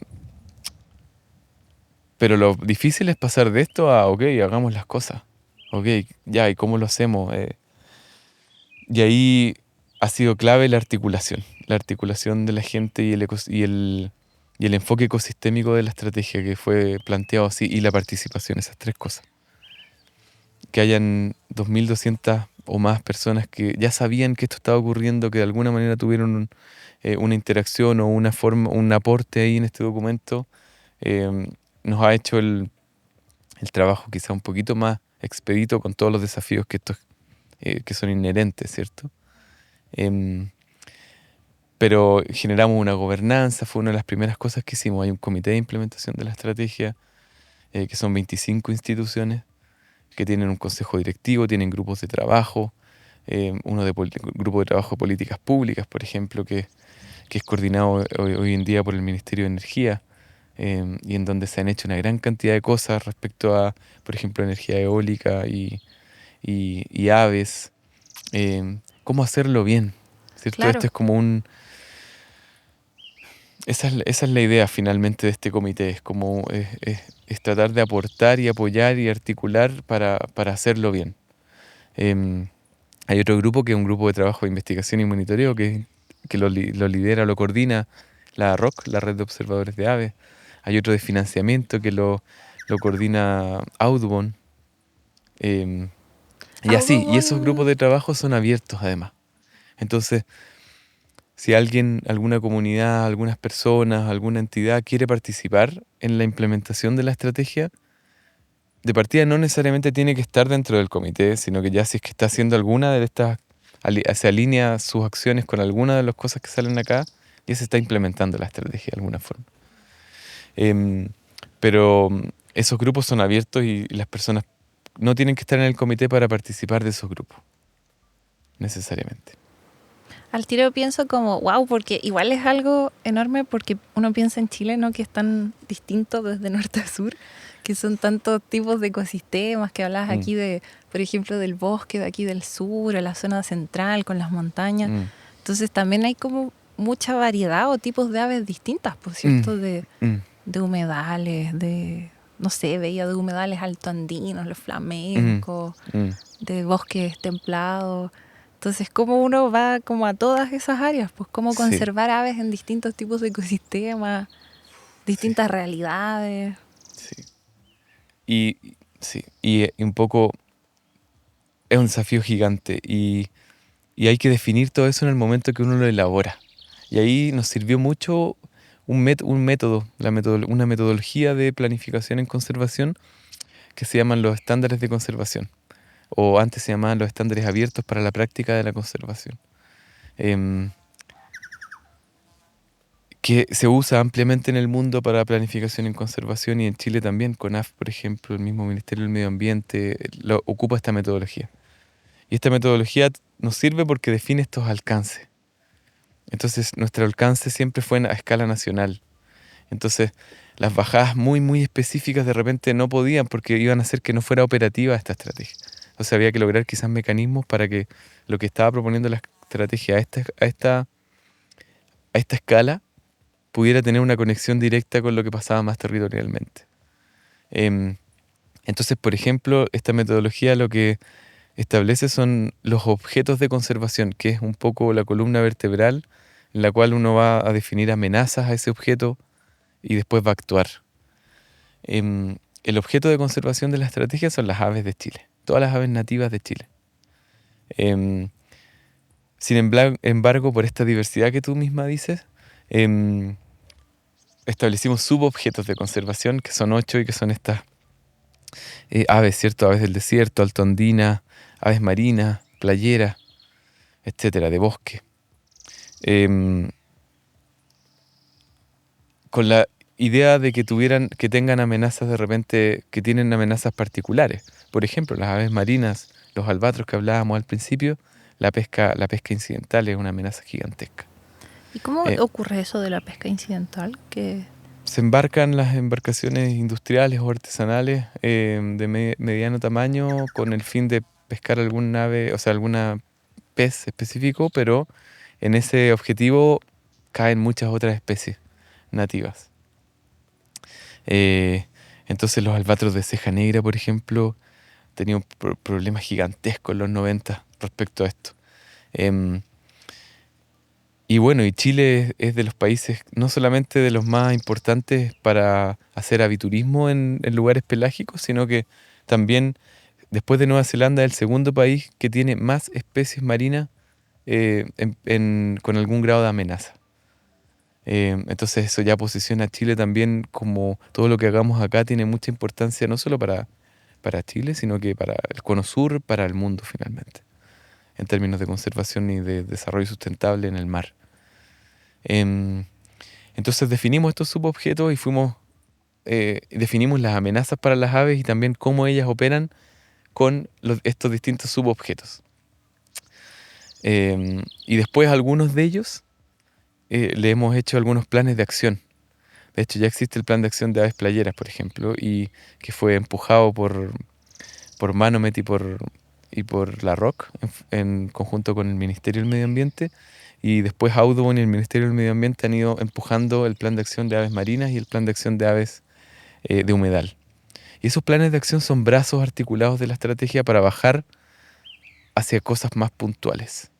pero lo difícil es pasar de esto a, ok, hagamos las cosas. Ok, ya, ¿y cómo lo hacemos? Y ahí ha sido clave la articulación de la gente y el enfoque ecosistémico de la estrategia que fue planteado así, y la participación, esas 3 cosas. Que hayan 2.200 o más personas que ya sabían que esto estaba ocurriendo, que de alguna manera tuvieron una interacción o una forma, un aporte ahí en este documento, nos ha hecho el trabajo quizá un poquito más expedito con todos los desafíos que son inherentes, ¿cierto? Pero generamos una gobernanza, fue una de las primeras cosas que hicimos. Hay un comité de implementación de la estrategia, que son 25 instituciones, que tienen un consejo directivo, tienen grupos de trabajo, uno de grupo de trabajo de políticas públicas, por ejemplo, que es coordinado hoy en día por el Ministerio de Energía, y en donde se han hecho una gran cantidad de cosas respecto a, por ejemplo, energía eólica y aves, cómo hacerlo bien, ¿cierto? Claro. Esto es como esa es la idea finalmente de este comité, es tratar de aportar y apoyar y articular para hacerlo bien. Hay otro grupo que es un grupo de trabajo de investigación y monitoreo que lo lidera, lo coordina la ROC, la Red de Observadores de Aves. Hay otro de financiamiento que lo coordina Audubon. Y así, y esos grupos de trabajo son abiertos además. Entonces, si alguna comunidad, algunas personas, alguna entidad quiere participar en la implementación de la estrategia, de partida no necesariamente tiene que estar dentro del comité, sino que ya si es que está haciendo alguna de estas, se alinea sus acciones con alguna de las cosas que salen acá, ya se está implementando la estrategia de alguna forma. Pero esos grupos son abiertos y las personas no tienen que estar en el comité para participar de esos grupos, necesariamente. Al tiro pienso como, wow, porque igual es algo enorme, porque uno piensa en Chile, ¿no? Que es tan distinto desde norte a sur, que son tantos tipos de ecosistemas, que hablabas aquí de, por ejemplo, del bosque de aquí del sur, a la zona central, con las montañas. Entonces también hay como mucha variedad o tipos de aves distintas, por cierto, de humedales, no sé, veía de humedales altoandinos, los flamencos, de bosques templados. Entonces, ¿cómo uno va como a todas esas áreas? Pues cómo conservar aves en distintos tipos de ecosistemas, distintas realidades. Sí. Y un poco es un desafío gigante y hay que definir todo eso en el momento que uno lo elabora. Y ahí nos sirvió mucho una metodología de planificación en conservación que se llaman los estándares de conservación, o antes se llamaban los estándares abiertos para la práctica de la conservación, que se usa ampliamente en el mundo para planificación en conservación, y en Chile también, CONAF, por ejemplo, el mismo Ministerio del Medio Ambiente, ocupa esta metodología. Y esta metodología nos sirve porque define estos alcances. Entonces, nuestro alcance siempre fue a escala nacional. Entonces, las bajadas muy, muy específicas de repente no podían porque iban a hacer que no fuera operativa esta estrategia. Entonces había que lograr quizás mecanismos para que lo que estaba proponiendo la estrategia a esta escala pudiera tener una conexión directa con lo que pasaba más territorialmente. Em, entonces, por ejemplo, esta metodología lo que establece son los objetos de conservación, que es un poco la columna vertebral en la cual uno va a definir amenazas a ese objeto y después va a actuar. El objeto de conservación de la estrategia son las aves de Chile, todas las aves nativas de Chile. Em, Sin embargo, por esta diversidad que tú misma dices, establecimos subobjetos de conservación, que son 8 y que son estas aves, ¿cierto? Aves del desierto, altondina, aves marinas, playeras, etcétera, de bosque. Em, con la idea de que tengan amenazas de repente, que tienen amenazas particulares. Por ejemplo, las aves marinas, los albatros que hablábamos al principio, la pesca incidental es una amenaza gigantesca. ¿Y cómo ocurre eso de la pesca incidental? Que Se embarcan las embarcaciones industriales o artesanales de mediano tamaño con el fin de pescar algún ave, o sea, alguna pez específico, pero en ese objetivo caen muchas otras especies nativas. Entonces los albatros de ceja negra, por ejemplo, tenían problemas gigantescos en los 90 respecto a esto. Y bueno, y Chile es de los países, no solamente de los más importantes para hacer aviturismo en lugares pelágicos, sino que también, después de Nueva Zelanda, es el segundo país que tiene más especies marinas con algún grado de amenaza. Entonces eso ya posiciona a Chile también como todo lo que hagamos acá tiene mucha importancia, no solo para Chile, sino que para el Cono Sur, para el mundo finalmente, en términos de conservación y de desarrollo sustentable en el mar. Entonces definimos estos subobjetos y definimos las amenazas para las aves y también cómo ellas operan con estos distintos subobjetos. Y después algunos de ellos le hemos hecho algunos planes de acción. De hecho, ya existe el plan de acción de aves playeras, por ejemplo, y que fue empujado por Manomet y por la ROC en conjunto con el Ministerio del Medio Ambiente. Y después Audubon y el Ministerio del Medio Ambiente han ido empujando el plan de acción de aves marinas y el plan de acción de aves de humedal. Y esos planes de acción son brazos articulados de la estrategia para bajar hacia cosas más puntuales.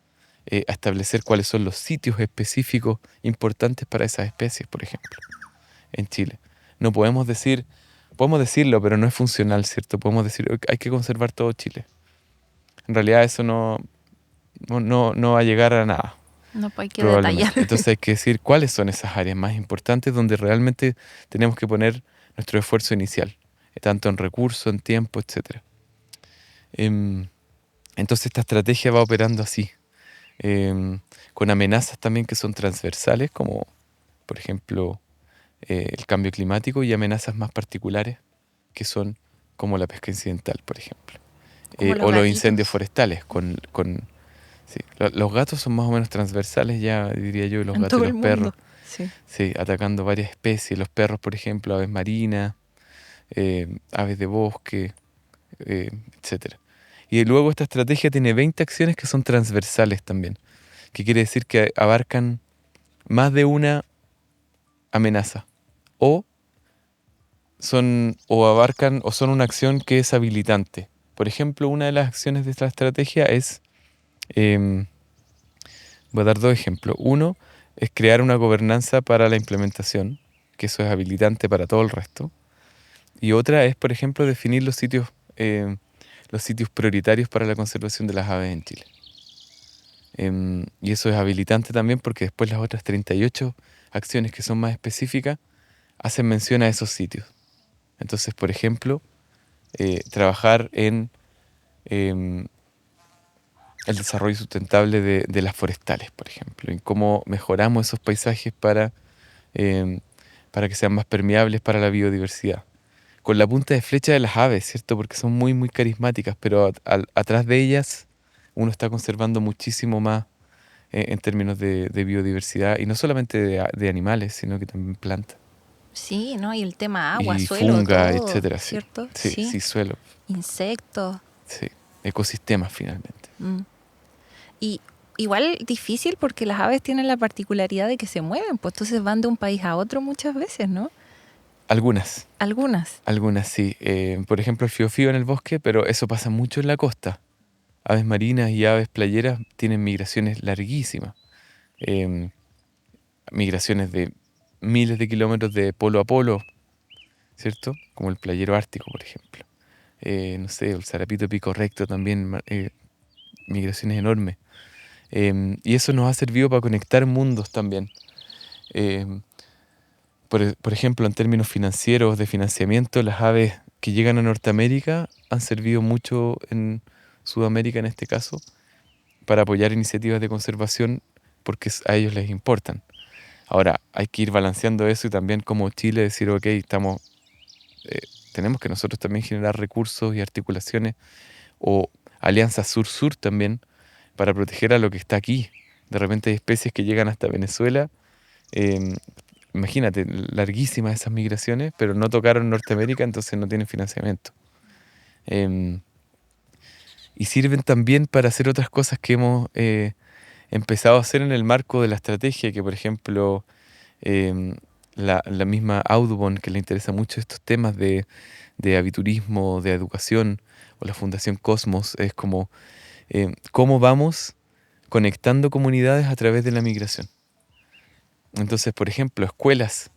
A establecer cuáles son los sitios específicos importantes para esas especies, por ejemplo, en Chile. No podemos decirlo, pero no es funcional, ¿cierto? Podemos decir, hay que conservar todo Chile. En realidad eso no va a llegar a nada. no hay que Probablemente. detallar. Entonces hay que decir cuáles son esas áreas más importantes donde realmente tenemos que poner nuestro esfuerzo inicial, tanto en recursos, en tiempo, etc. Entonces esta estrategia va operando así, con amenazas también que son transversales, como por ejemplo el cambio climático, y amenazas más particulares, que son como la pesca incidental, por ejemplo. Como los O los gatitos. incendios forestales, sí. Los gatos son más o menos transversales ya, diría yo, y los En gatos todo y el los mundo. perros. Sí. Sí, atacando varias especies. Los perros, por ejemplo, aves marinas, aves de bosque, etc. Y luego esta estrategia tiene 20 acciones que son transversales también, que quiere decir que abarcan más de una amenaza. O son una acción que es habilitante. Por ejemplo, una de las acciones de esta estrategia es, voy a dar 2 ejemplos. Uno es crear una gobernanza para la implementación, que eso es habilitante para todo el resto. Y otra es, por ejemplo, definir los sitios prioritarios para la conservación de las aves en Chile. Y eso es habilitante también porque después las otras 38 acciones que son más específicas hacen mención a esos sitios. Entonces, por ejemplo, trabajar en el desarrollo sustentable de las forestales, por ejemplo, en cómo mejoramos esos paisajes para que sean más permeables para la biodiversidad. Con la punta de flecha de las aves, ¿cierto? Porque son muy, muy carismáticas, pero atrás de ellas uno está conservando muchísimo más en términos de biodiversidad, y no solamente de animales, sino que también plantas. Sí, ¿no? Y el tema agua, y suelo, funga, todo, etcétera. Sí, ¿cierto? sí, Sí. sí, suelo. Insectos. Sí, ecosistemas finalmente. Mm. Y igual difícil porque las aves tienen la particularidad de que se mueven, pues entonces van de un país a otro muchas veces, ¿no? Algunas, Algunas. algunas sí. Por ejemplo, el fiofío en el bosque, pero eso pasa mucho en la costa. Aves marinas y aves playeras tienen migraciones larguísimas. Em, Migraciones de miles de kilómetros de polo a polo, ¿cierto? Como el playero ártico, por ejemplo. No sé, el zarapito pico recto también, migraciones enormes. Y eso nos ha servido para conectar mundos también. Em, por ejemplo, en términos financieros, de financiamiento, las aves que llegan a Norteamérica han servido mucho en Sudamérica, en este caso, para apoyar iniciativas de conservación porque a ellos les importan. Ahora, hay que ir balanceando eso y también como Chile decir, ok, eh, tenemos que nosotros también generar recursos y articulaciones o alianzas sur-sur también para proteger a lo que está aquí. De repente hay especies que llegan hasta Venezuela. em, Imagínate, larguísimas esas migraciones, pero no tocaron Norteamérica, entonces no tienen financiamiento. Em, y sirven también para hacer otras cosas que hemos empezado a hacer en el marco de la estrategia, que por ejemplo em, la misma Audubon, que le interesa mucho estos temas de aviturismo, de educación, o la Fundación Cosmos, es como cómo vamos conectando comunidades a través de la migración. Entonces, por ejemplo, escuelas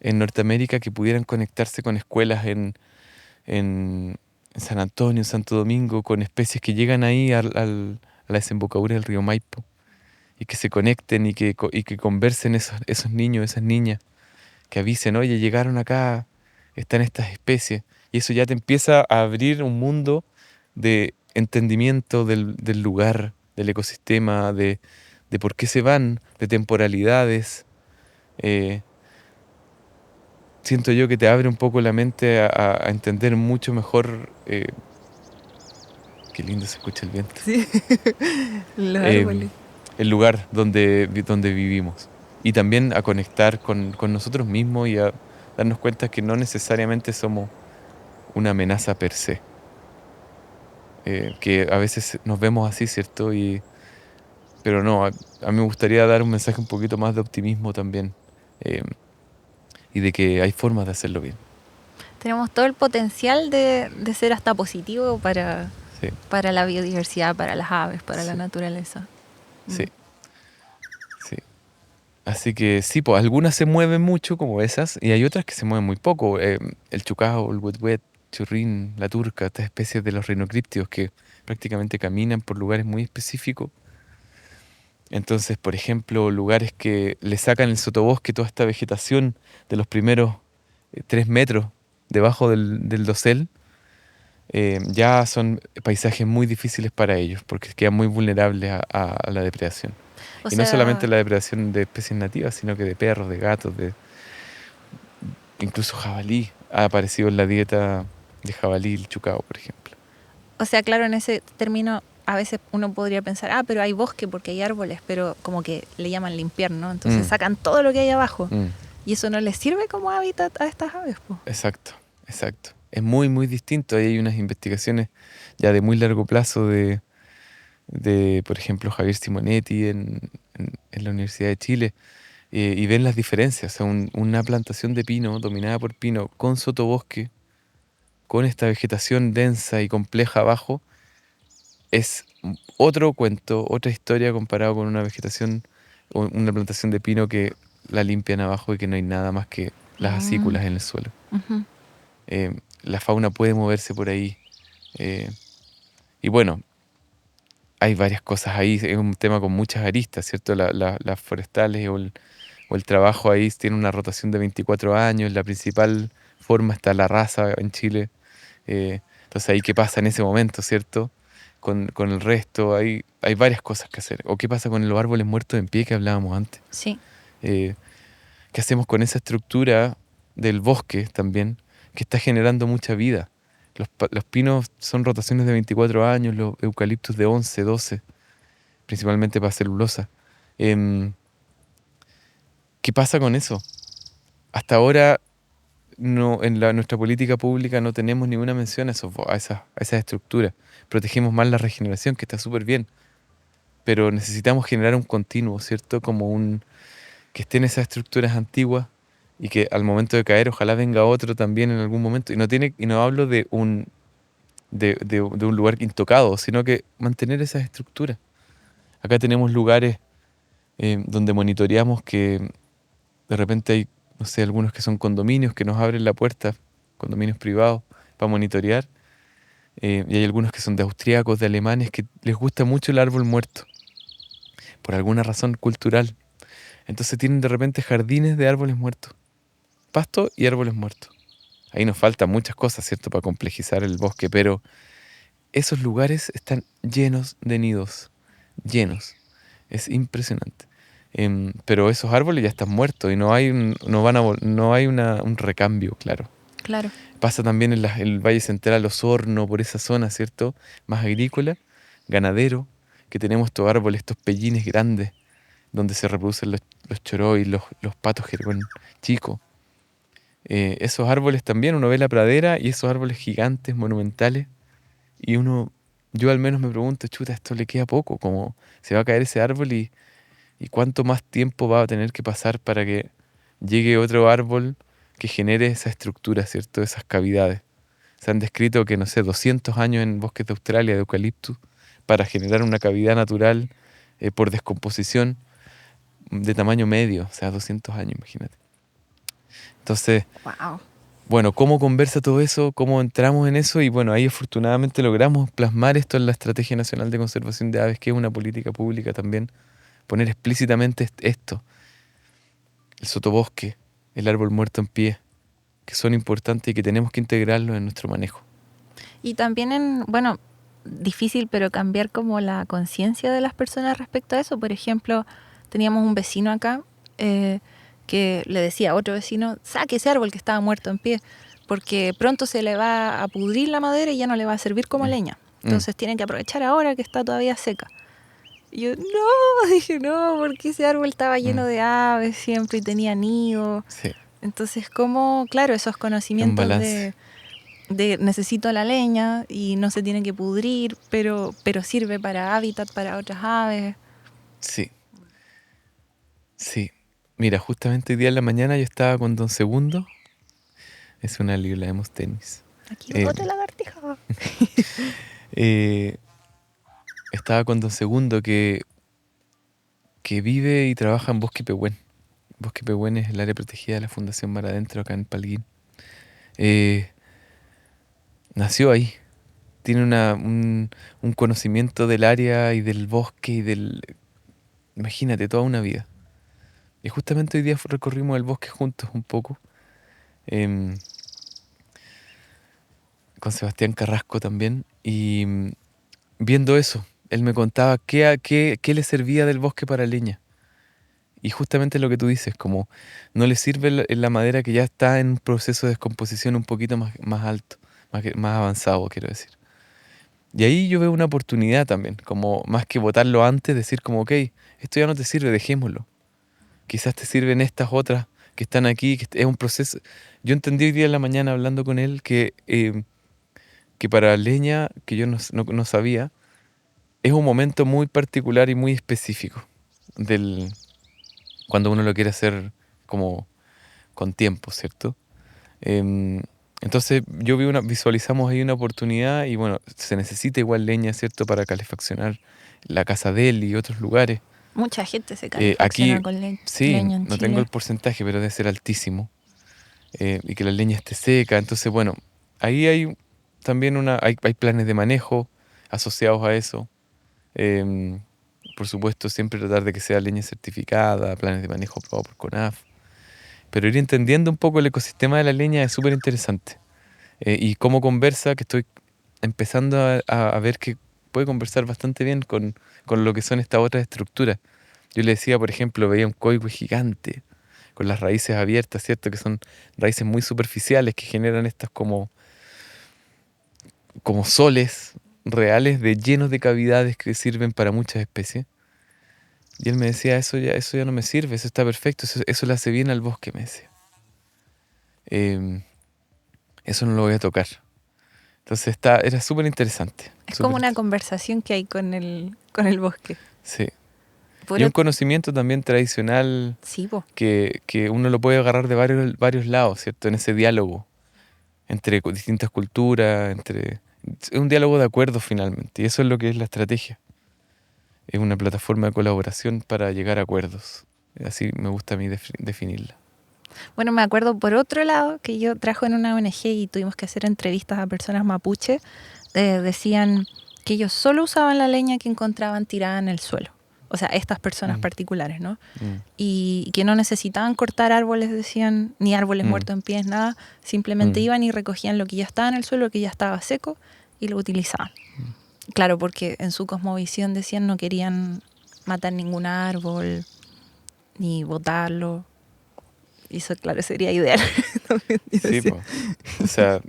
en Norteamérica que pudieran conectarse con escuelas en San Antonio, en Santo Domingo, con especies que llegan ahí a la desembocadura del río Maipo y que se conecten y que conversen esos niños, esas niñas, que avisen, oye, llegaron acá, están estas especies. Y eso ya te empieza a abrir un mundo de entendimiento del lugar, del ecosistema, de por qué se van, de temporalidades. Eh, Siento yo que te abre un poco la mente a entender mucho mejor. Qué lindo se escucha el viento. Sí, los em, árboles. el lugar donde vivimos. Y también a conectar con nosotros mismos y a darnos cuenta que no necesariamente somos una amenaza per se. Que a veces nos vemos así, ¿cierto? Pero no, a mí me gustaría dar un mensaje un poquito más de optimismo también. em, y de que hay formas de hacerlo bien. Tenemos todo el potencial de ser hasta positivo Sí, para la biodiversidad, para las aves, para la sí, naturaleza. sí, sí. Así que sí, pues algunas se mueven mucho como esas y hay otras que se mueven muy poco. El chucao, el wet, churrín, la turca, estas especies de los rinocríptidos que prácticamente caminan por lugares muy específicos. Entonces, por ejemplo, lugares que le sacan el sotobosque, toda esta vegetación de los primeros 3 metros debajo del dosel, ya son paisajes muy difíciles para ellos porque quedan muy vulnerables a la depredación. O Y no solamente sea, la depredación de especies nativas, sino que de perros, de gatos, incluso jabalí. Ha aparecido en la dieta de jabalí el chucao, por ejemplo. claro, en ese término a veces uno podría pensar, pero hay bosque porque hay árboles, pero como que le llaman limpiar, ¿no? Entonces Mm, sacan todo lo que hay abajo. mm, Y eso no les sirve como hábitat a estas aves, pues. exacto, exacto. Es muy, muy distinto. Ahí hay unas investigaciones ya de muy largo plazo por ejemplo, Javier Simonetti en la Universidad de Chile, y ven las diferencias. O sea, una plantación de pino dominada por pino con sotobosque, con esta vegetación densa y compleja abajo, es otro cuento, otra historia comparado con una vegetación o una plantación de pino que la limpian abajo y que no hay nada más que las Mm, acículas en el suelo. ujú. La fauna puede moverse por ahí. eh, y bueno, hay varias cosas ahí. Es un tema con muchas aristas, ¿cierto? Las forestales o el trabajo ahí tiene una rotación de 24 años. La principal forma está la raza en Chile. Entonces ahí qué pasa en ese momento, ¿cierto? Con el resto, hay varias cosas que hacer. O qué pasa con los árboles muertos en pie que hablábamos antes. Sí. Eh, ¿Qué hacemos con esa estructura del bosque también que está generando mucha vida? Los pinos son rotaciones de 24 años, los eucaliptos de 11, 12, principalmente para celulosa. Em, ¿Qué pasa con eso? Hasta ahora no, en nuestra política pública no tenemos ninguna mención a, a esas estructuras. Protegemos más la regeneración, que está súper bien, pero necesitamos generar un continuo, ¿cierto? Como que estén esas estructuras antiguas y que al momento de caer ojalá venga otro también en algún momento. Y no hablo de un lugar intocado, sino que mantener esas estructuras. Acá tenemos lugares donde monitoreamos que de repente hay, no sé, algunos que son condominios que nos abren la puerta, condominios privados, para monitorear. Y hay algunos que son de austríacos, de alemanes, que les gusta mucho el árbol muerto, por alguna razón cultural. Entonces tienen de repente jardines de árboles muertos, pasto y árboles muertos. Ahí nos faltan muchas cosas, ¿cierto?, para complejizar el bosque, pero esos lugares están llenos de nidos, llenos. Es impresionante. Pero esos árboles ya están muertos y no hay un recambio, claro. Claro. Pasa también en el Valle Central, Osorno, por esa zona, ¿cierto? Más agrícola, ganadero, que tenemos estos árboles, estos pellines grandes, donde se reproducen los choroy, los patos jergón chicos. Esos árboles también, uno ve la pradera y esos árboles gigantes, monumentales, y yo al menos me pregunto, chuta, esto le queda poco, como se va a caer ese árbol y cuánto más tiempo va a tener que pasar para que llegue otro árbol que genere esa estructura, ¿cierto? Esas cavidades. Se han descrito que, no sé, 200 años en bosques de Australia de eucaliptus para generar una cavidad natural por descomposición de tamaño medio, o sea, 200 años, imagínate. Entonces, Wow. bueno, ¿cómo conversa todo eso? ¿Cómo entramos en eso? Y bueno, ahí afortunadamente logramos plasmar esto en la Estrategia Nacional de Conservación de Aves, que es una política pública también, poner explícitamente esto, el sotobosque, el árbol muerto en pie, que son importantes y que tenemos que integrarlos en nuestro manejo. Y también bueno, difícil, pero cambiar como la conciencia de las personas respecto a eso. Por ejemplo, teníamos un vecino acá que le decía a otro vecino, saque ese árbol que estaba muerto en pie, porque pronto se le va a pudrir la madera y ya no le va a servir como leña. Entonces tienen que aprovechar ahora que está todavía seca. Y yo, no, dije, no, porque ese árbol estaba lleno de aves siempre y tenía nido. Sí. Entonces, como, claro, esos conocimientos de necesito la leña y no se tiene que pudrir, pero sirve para hábitat para otras aves. Sí. Sí. Mira, justamente hoy día en la mañana yo estaba con Don Segundo. Es una libra de tenis. Aquí otra lagartija. Estaba con Don Segundo que vive y trabaja en Bosque Pehuen. Bosque Pehuen es el área protegida de la Fundación Mar Adentro acá en Palguín. Nació ahí. Tiene un conocimiento del área y del bosque y imagínate, toda una vida. Y justamente hoy día recorrimos el bosque juntos un poco. Con Sebastián Carrasco también. Y viendo eso, él me contaba qué le servía del bosque para leña. Y justamente lo que tú dices, como no le sirve la madera que ya está en un proceso de descomposición un poquito más alto, más avanzado, quiero decir. Y ahí yo veo una oportunidad también, como más que botarlo antes, decir como, ok, esto ya no te sirve, dejémoslo. Quizás te sirven estas otras que están aquí, que es un proceso. Yo entendí hoy día en la mañana hablando con él que para leña, que yo no sabía, es un momento muy particular y muy específico cuando uno lo quiere hacer como con tiempo, ¿cierto? Entonces visualizamos ahí una oportunidad y bueno, se necesita igual leña, ¿cierto? Para calefaccionar la casa de él y otros lugares. Mucha gente se calefacciona Aquí, con sí, leña en no Chile. tengo el porcentaje, pero debe ser altísimo. Y que la leña esté seca. Entonces, bueno, ahí hay también hay planes de manejo asociados a eso. Por supuesto, siempre tratar de que sea leña certificada, planes de manejo aprobados por CONAF. Pero ir entendiendo un poco el ecosistema de la leña es súper interesante. Y cómo conversa, que estoy empezando a ver que puede conversar bastante bien con lo que son estas otras estructuras. Yo le decía, por ejemplo, veía un coigüe gigante con las raíces abiertas, ¿cierto? Que son raíces muy superficiales que generan estas como soles reales llenos de cavidades que sirven para muchas especies. Y él me decía, eso ya no me sirve, eso está perfecto, eso le hace bien al bosque, me decía. eso no lo voy a tocar. Entonces era súper interesante. Es como una conversación que hay con el bosque. Sí. Por Y un conocimiento también tradicional Sí, po. que uno lo puede agarrar de varios lados, ¿cierto? En ese diálogo entre distintas culturas, es un diálogo de acuerdos finalmente. Y eso es lo que es la estrategia. Es una plataforma de colaboración para llegar a acuerdos. Así me gusta a mí definirla. Bueno, me acuerdo por otro lado que yo trabajo en una ONG y tuvimos que hacer entrevistas a personas mapuche. Decían que ellos solo usaban la leña que encontraban tirada en el suelo. O sea, estas personas particulares, ¿no? Y que no necesitaban cortar árboles, decían, ni árboles muertos en pies, nada. Simplemente iban y recogían lo que ya estaba en el suelo, que ya estaba seco, y lo utilizaban. Claro, porque en su cosmovisión decían no querían matar ningún árbol, ni botarlo. Y eso, claro, sería ideal. Sí, po. O sea,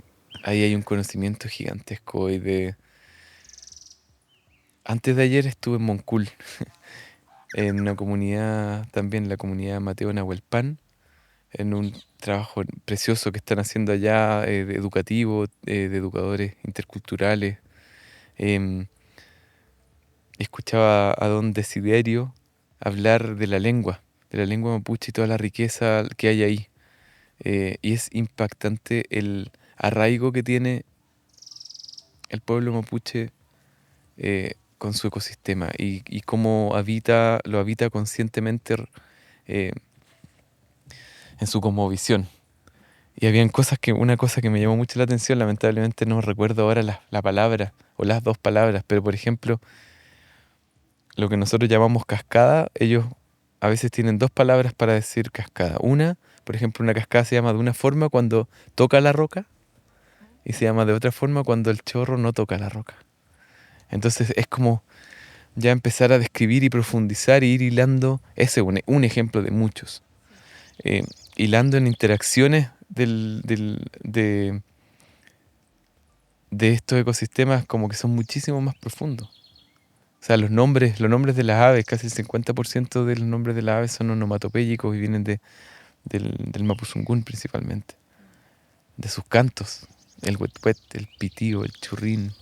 ahí hay un conocimiento gigantesco hoy de... Antes de ayer estuve en Moncul, en una comunidad, también la comunidad Mateo Nahuelpan, en un trabajo precioso que están haciendo allá, educativo, de educadores interculturales. Escuchaba a don Desiderio hablar de la lengua mapuche y toda la riqueza que hay ahí. Y es impactante el arraigo que tiene el pueblo mapuche con su ecosistema y cómo lo habita conscientemente eh, en su cosmovisión. Y habían una cosa que me llamó mucho la atención, lamentablemente no recuerdo ahora la palabra o las dos palabras, pero por ejemplo, lo que nosotros llamamos cascada, ellos a veces tienen dos palabras para decir cascada. Una, por ejemplo, una cascada se llama de una forma cuando toca la roca y se llama de otra forma cuando el chorro no toca la roca. Entonces es como ya empezar a describir y profundizar y ir hilando, ese es un ejemplo de muchos, hilando en interacciones de estos ecosistemas como que son muchísimo más profundos. O sea, los nombres de las aves, casi el 50% de los nombres de las aves son onomatopéyicos y vienen del Mapuzungún principalmente, de sus cantos, el huethuet, el pitío, el churrín.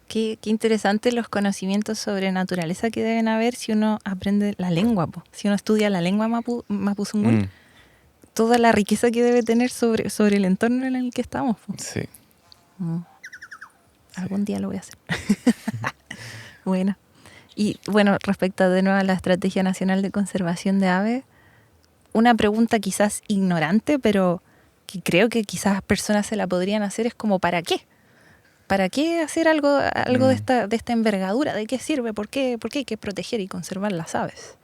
Qué interesante los conocimientos sobre naturaleza que deben haber si uno aprende la lengua, po. Si uno estudia la lengua mapuzungún, toda la riqueza que debe tener sobre el entorno en el que estamos, po. Sí. Algún día lo voy a hacer. Bueno. Y bueno, respecto de nuevo a la Estrategia Nacional de Conservación de Aves, una pregunta quizás ignorante, pero que creo que quizás personas se la podrían hacer es como ¿para qué? ¿Para qué hacer algo de esta envergadura? ¿De qué sirve? ¿Por qué hay que proteger y conservar las aves?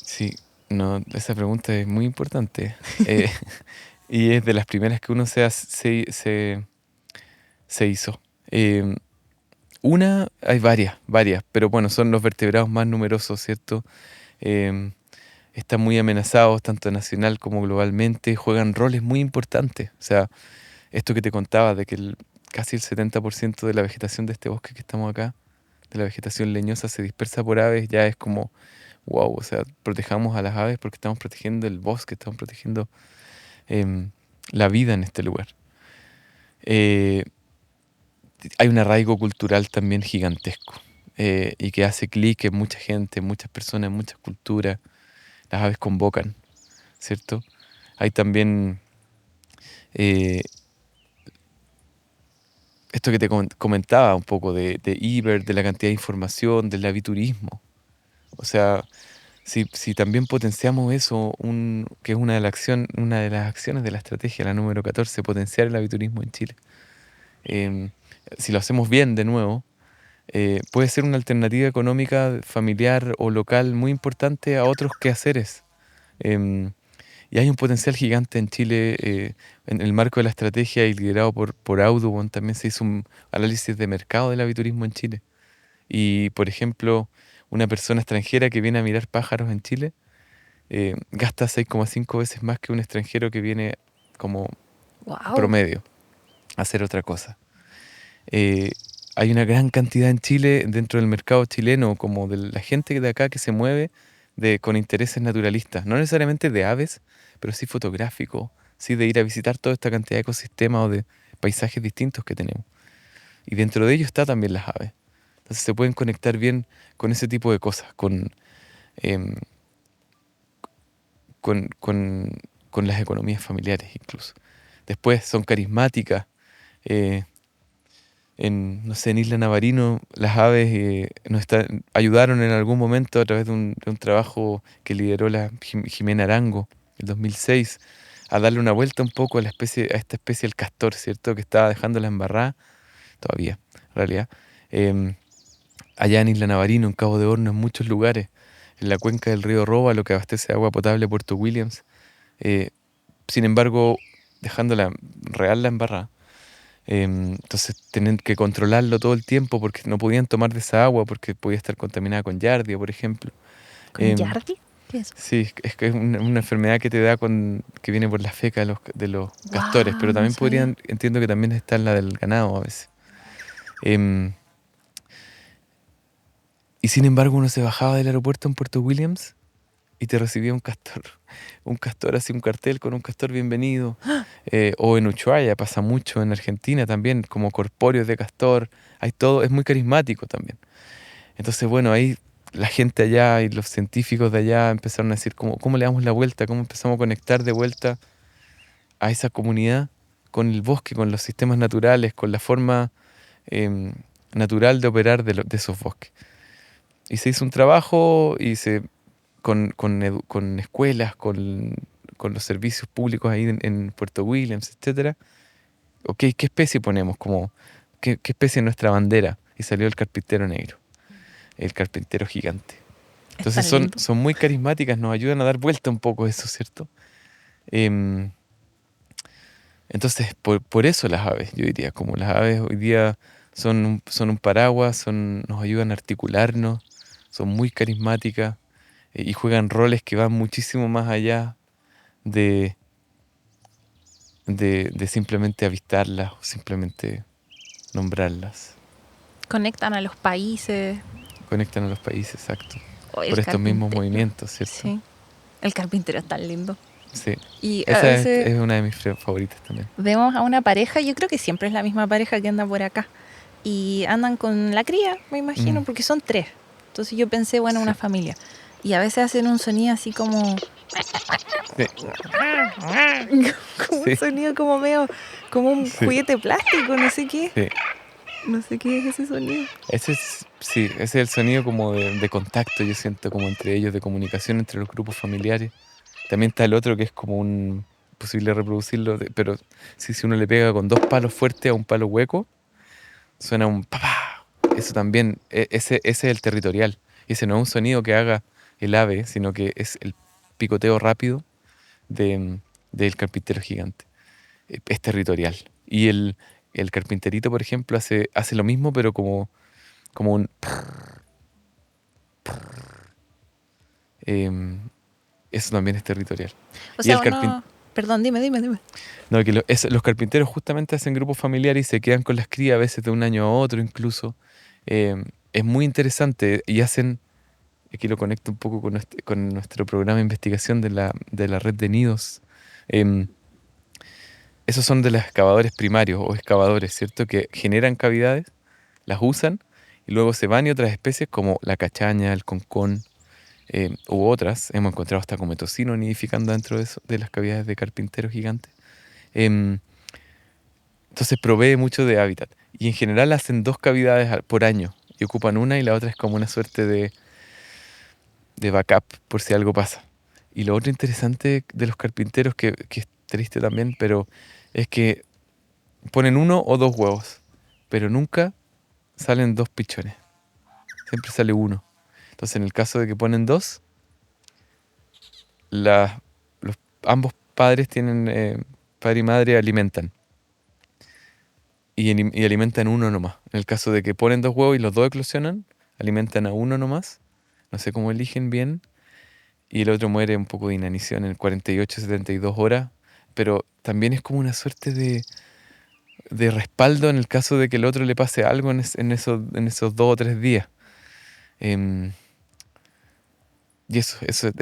Sí, no, esa pregunta es muy importante. Y es de las primeras que uno se hizo. Hay varias, pero bueno, son los vertebrados más numerosos, ¿cierto? Están muy amenazados, tanto nacional como globalmente, juegan roles muy importantes. O sea, esto que te contaba de que casi el 70% de la vegetación de este bosque que estamos acá, de la vegetación leñosa, se dispersa por aves, ya es como, wow, o sea, protejamos a las aves porque estamos protegiendo el bosque, estamos protegiendo la vida en este lugar. Hay un arraigo cultural también gigantesco y que hace clic en mucha gente, en muchas personas, en muchas culturas. Las aves convocan, ¿cierto? Hay también esto que te comentaba un poco de IBER, de la cantidad de información, del aviturismo. O sea, si también potenciamos eso, que es una de las acciones de la estrategia, la número 14, potenciar el aviturismo en Chile. Si lo hacemos bien de nuevo, puede ser una alternativa económica, familiar o local muy importante a otros quehaceres. Y hay un potencial gigante en Chile. En el marco de la estrategia y liderado por Audubon también se hizo un análisis de mercado del aviturismo en Chile. Y, por ejemplo, una persona extranjera que viene a mirar pájaros en Chile gasta 6,5 veces más que un extranjero que viene como promedio a hacer otra cosa. Hay una gran cantidad en Chile, dentro del mercado chileno, como de la gente de acá que se mueve con intereses naturalistas, no necesariamente de aves, pero sí fotográficos, ¿sí? De ir a visitar toda esta cantidad de ecosistemas o de paisajes distintos que tenemos. Y dentro de ello está también las aves. Entonces se pueden conectar bien con ese tipo de cosas, em, con las economías familiares incluso. Después son carismáticas. eh, no sé, en Isla Navarino, las aves ayudaron en algún momento a través de un trabajo que lideró la Jimena Arango en 2006 a darle una vuelta un poco a esta especie del castor, ¿cierto? Que estaba dejando la embarrada todavía, en realidad. Em, Allá en Isla Navarino, en Cabo de Horno, en muchos lugares, en la cuenca del río Roa, lo que abastece agua potable a Puerto Williams. eh, Sin embargo, dejándola real la embarrada. Entonces tienen que controlarlo todo el tiempo porque no podían tomar de esa agua porque podía estar contaminada con yardia, por ejemplo. ¿Con Em, Yardi? ¿Qué es eso? sí, es que es una enfermedad que te da que viene por la feca de los castores, Wow, pero no también sabía. entiendo que también está en la del ganado a veces. Em, y sin embargo uno se bajaba del aeropuerto en Puerto Williams y te recibía un castor. Un castor, así un cartel con un castor bienvenido. O en Ushuaia pasa mucho, en Argentina también, como corpóreos de castor. Hay todo, es muy carismático también. Entonces, bueno, ahí la gente allá y los científicos de allá empezaron a decir cómo le damos la vuelta, cómo empezamos a conectar de vuelta a esa comunidad con el bosque, con los sistemas naturales, con la forma em, natural de operar de esos bosques. Y se hizo un trabajo con escuelas, con los servicios públicos ahí en Puerto Williams, etcétera. Ok, ¿qué especie ponemos? ¿Qué especie es nuestra bandera? Y salió el carpintero negro, el carpintero gigante. Es Entonces tan lindo. son muy carismáticas, nos ayudan a dar vuelta un poco eso, ¿cierto? Em, entonces, por eso las aves, yo diría, como las aves hoy día son un paraguas, nos ayudan a articularnos, son muy carismáticas y juegan roles que van muchísimo más allá de, de simplemente avistarlas o simplemente nombrarlas. Conectan a los países. Conectan a los países, exacto. O el Por estos mismos carpintero. movimientos, ¿cierto? Sí. El carpintero es tan lindo. Sí. Y a Esa veces es una de mis favoritas también. vemos a una pareja, yo creo que siempre es la misma pareja que anda por acá. Y andan con la cría, me imagino, Mm, porque son tres. Entonces yo pensé, bueno, sí, una familia. Y a veces hacen un sonido así como, sí, como un sí, sonido como medio, como un sí, juguete plástico, no sé qué. sí. No sé qué es ese sonido. Ese es el sonido como de contacto, yo siento, como entre ellos, de comunicación entre los grupos familiares. También está el otro que es como posible reproducirlo, pero si uno le pega con dos palos fuertes a un palo hueco, suena un papá. Eso también, ese es el territorial. Ese no es un sonido que haga el ave, sino que es el picoteo rápido del carpintero gigante. Es territorial. Y el carpinterito, por ejemplo, hace lo mismo, pero como un... em, eso también es territorial. O Y sea, el carpin- uno... Perdón, dime. no, que los carpinteros justamente hacen grupos familiares y se quedan con las crías a veces de un año a otro incluso. Es muy interesante y aquí lo conecto un poco con nuestro programa de investigación de la red de nidos. Em, Esos son de los excavadores primarios o excavadores, ¿cierto? Que generan cavidades, las usan y luego se van y otras especies como la cachaña, el concón u otras, hemos encontrado hasta cometocino nidificando dentro de las cavidades de carpinteros gigantes. Em, entonces provee mucho de hábitat y en general hacen dos cavidades por año y ocupan una y la otra es como una suerte de backup por si algo pasa. Y lo otro interesante de los carpinteros, que es triste también, pero es que ponen uno o dos huevos, pero nunca salen dos pichones. Siempre sale uno. Entonces, en el caso de que ponen dos, la- ambos padres tienen, padre y madre alimentan. Y alimentan uno nomás. En el caso de que ponen dos huevos y los dos eclosionan, alimentan a uno nomás. No sé cómo eligen bien. Y el otro muere un poco de inanición en 48, 72 horas. Pero también es como una suerte de respaldo en el caso de que el otro le pase algo en esos 2 o 3 días. Em, Y eso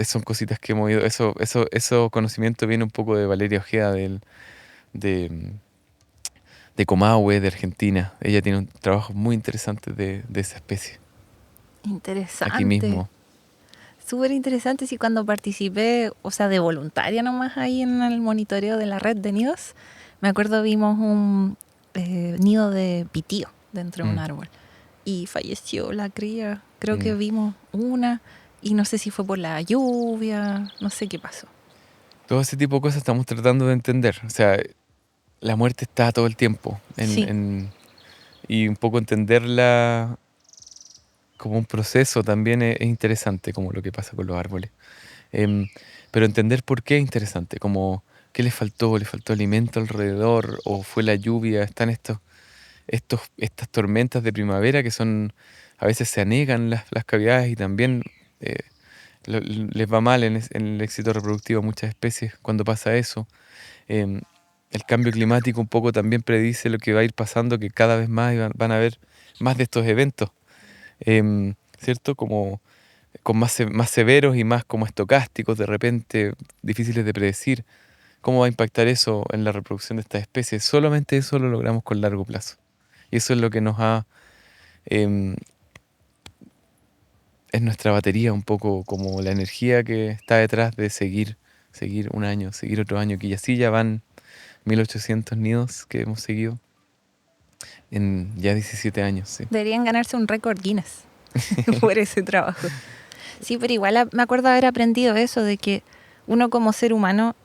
son cositas que hemos ido. Eso conocimiento viene un poco de Valeria Ojeda de, de Comahue, de Argentina. Ella tiene un trabajo muy interesante de esa especie. Aquí Interesante. mismo. Súper interesante. Sí, cuando participé, o sea, de voluntaria nomás ahí en el monitoreo de la red de nidos, me acuerdo vimos un nido de pitío dentro de un Mm, árbol y falleció la cría. Creo que mm. vimos una y no sé si fue por la lluvia, no sé qué pasó. Todo ese tipo de cosas estamos tratando de entender. O sea, la muerte está todo el tiempo. Sí, Y un poco entenderla como un proceso también es interesante, como lo que pasa con los árboles. Em, pero entender por qué es interesante, como qué le faltó alimento alrededor, o fue la lluvia, están estas tormentas de primavera que son, a veces se anegan las cavidades y también eh, les va mal en el éxito reproductivo a muchas especies cuando pasa eso. Em, el cambio climático un poco también predice lo que va a ir pasando, que cada vez más van a haber más de estos eventos, ¿cierto? Como con más severos y más como estocásticos, de repente difíciles de predecir. ¿Cómo va a impactar eso en la reproducción de estas especies? Solamente eso lo logramos con largo plazo. Y eso es lo que em, es nuestra batería, un poco como la energía que está detrás de seguir un año, seguir otro año, que ya sí ya van 1800 nidos que hemos seguido en ya 17 años, sí. deberían ganarse un récord Guinness por ese trabajo. Sí, pero igual me acuerdo haber aprendido eso de que uno como ser humano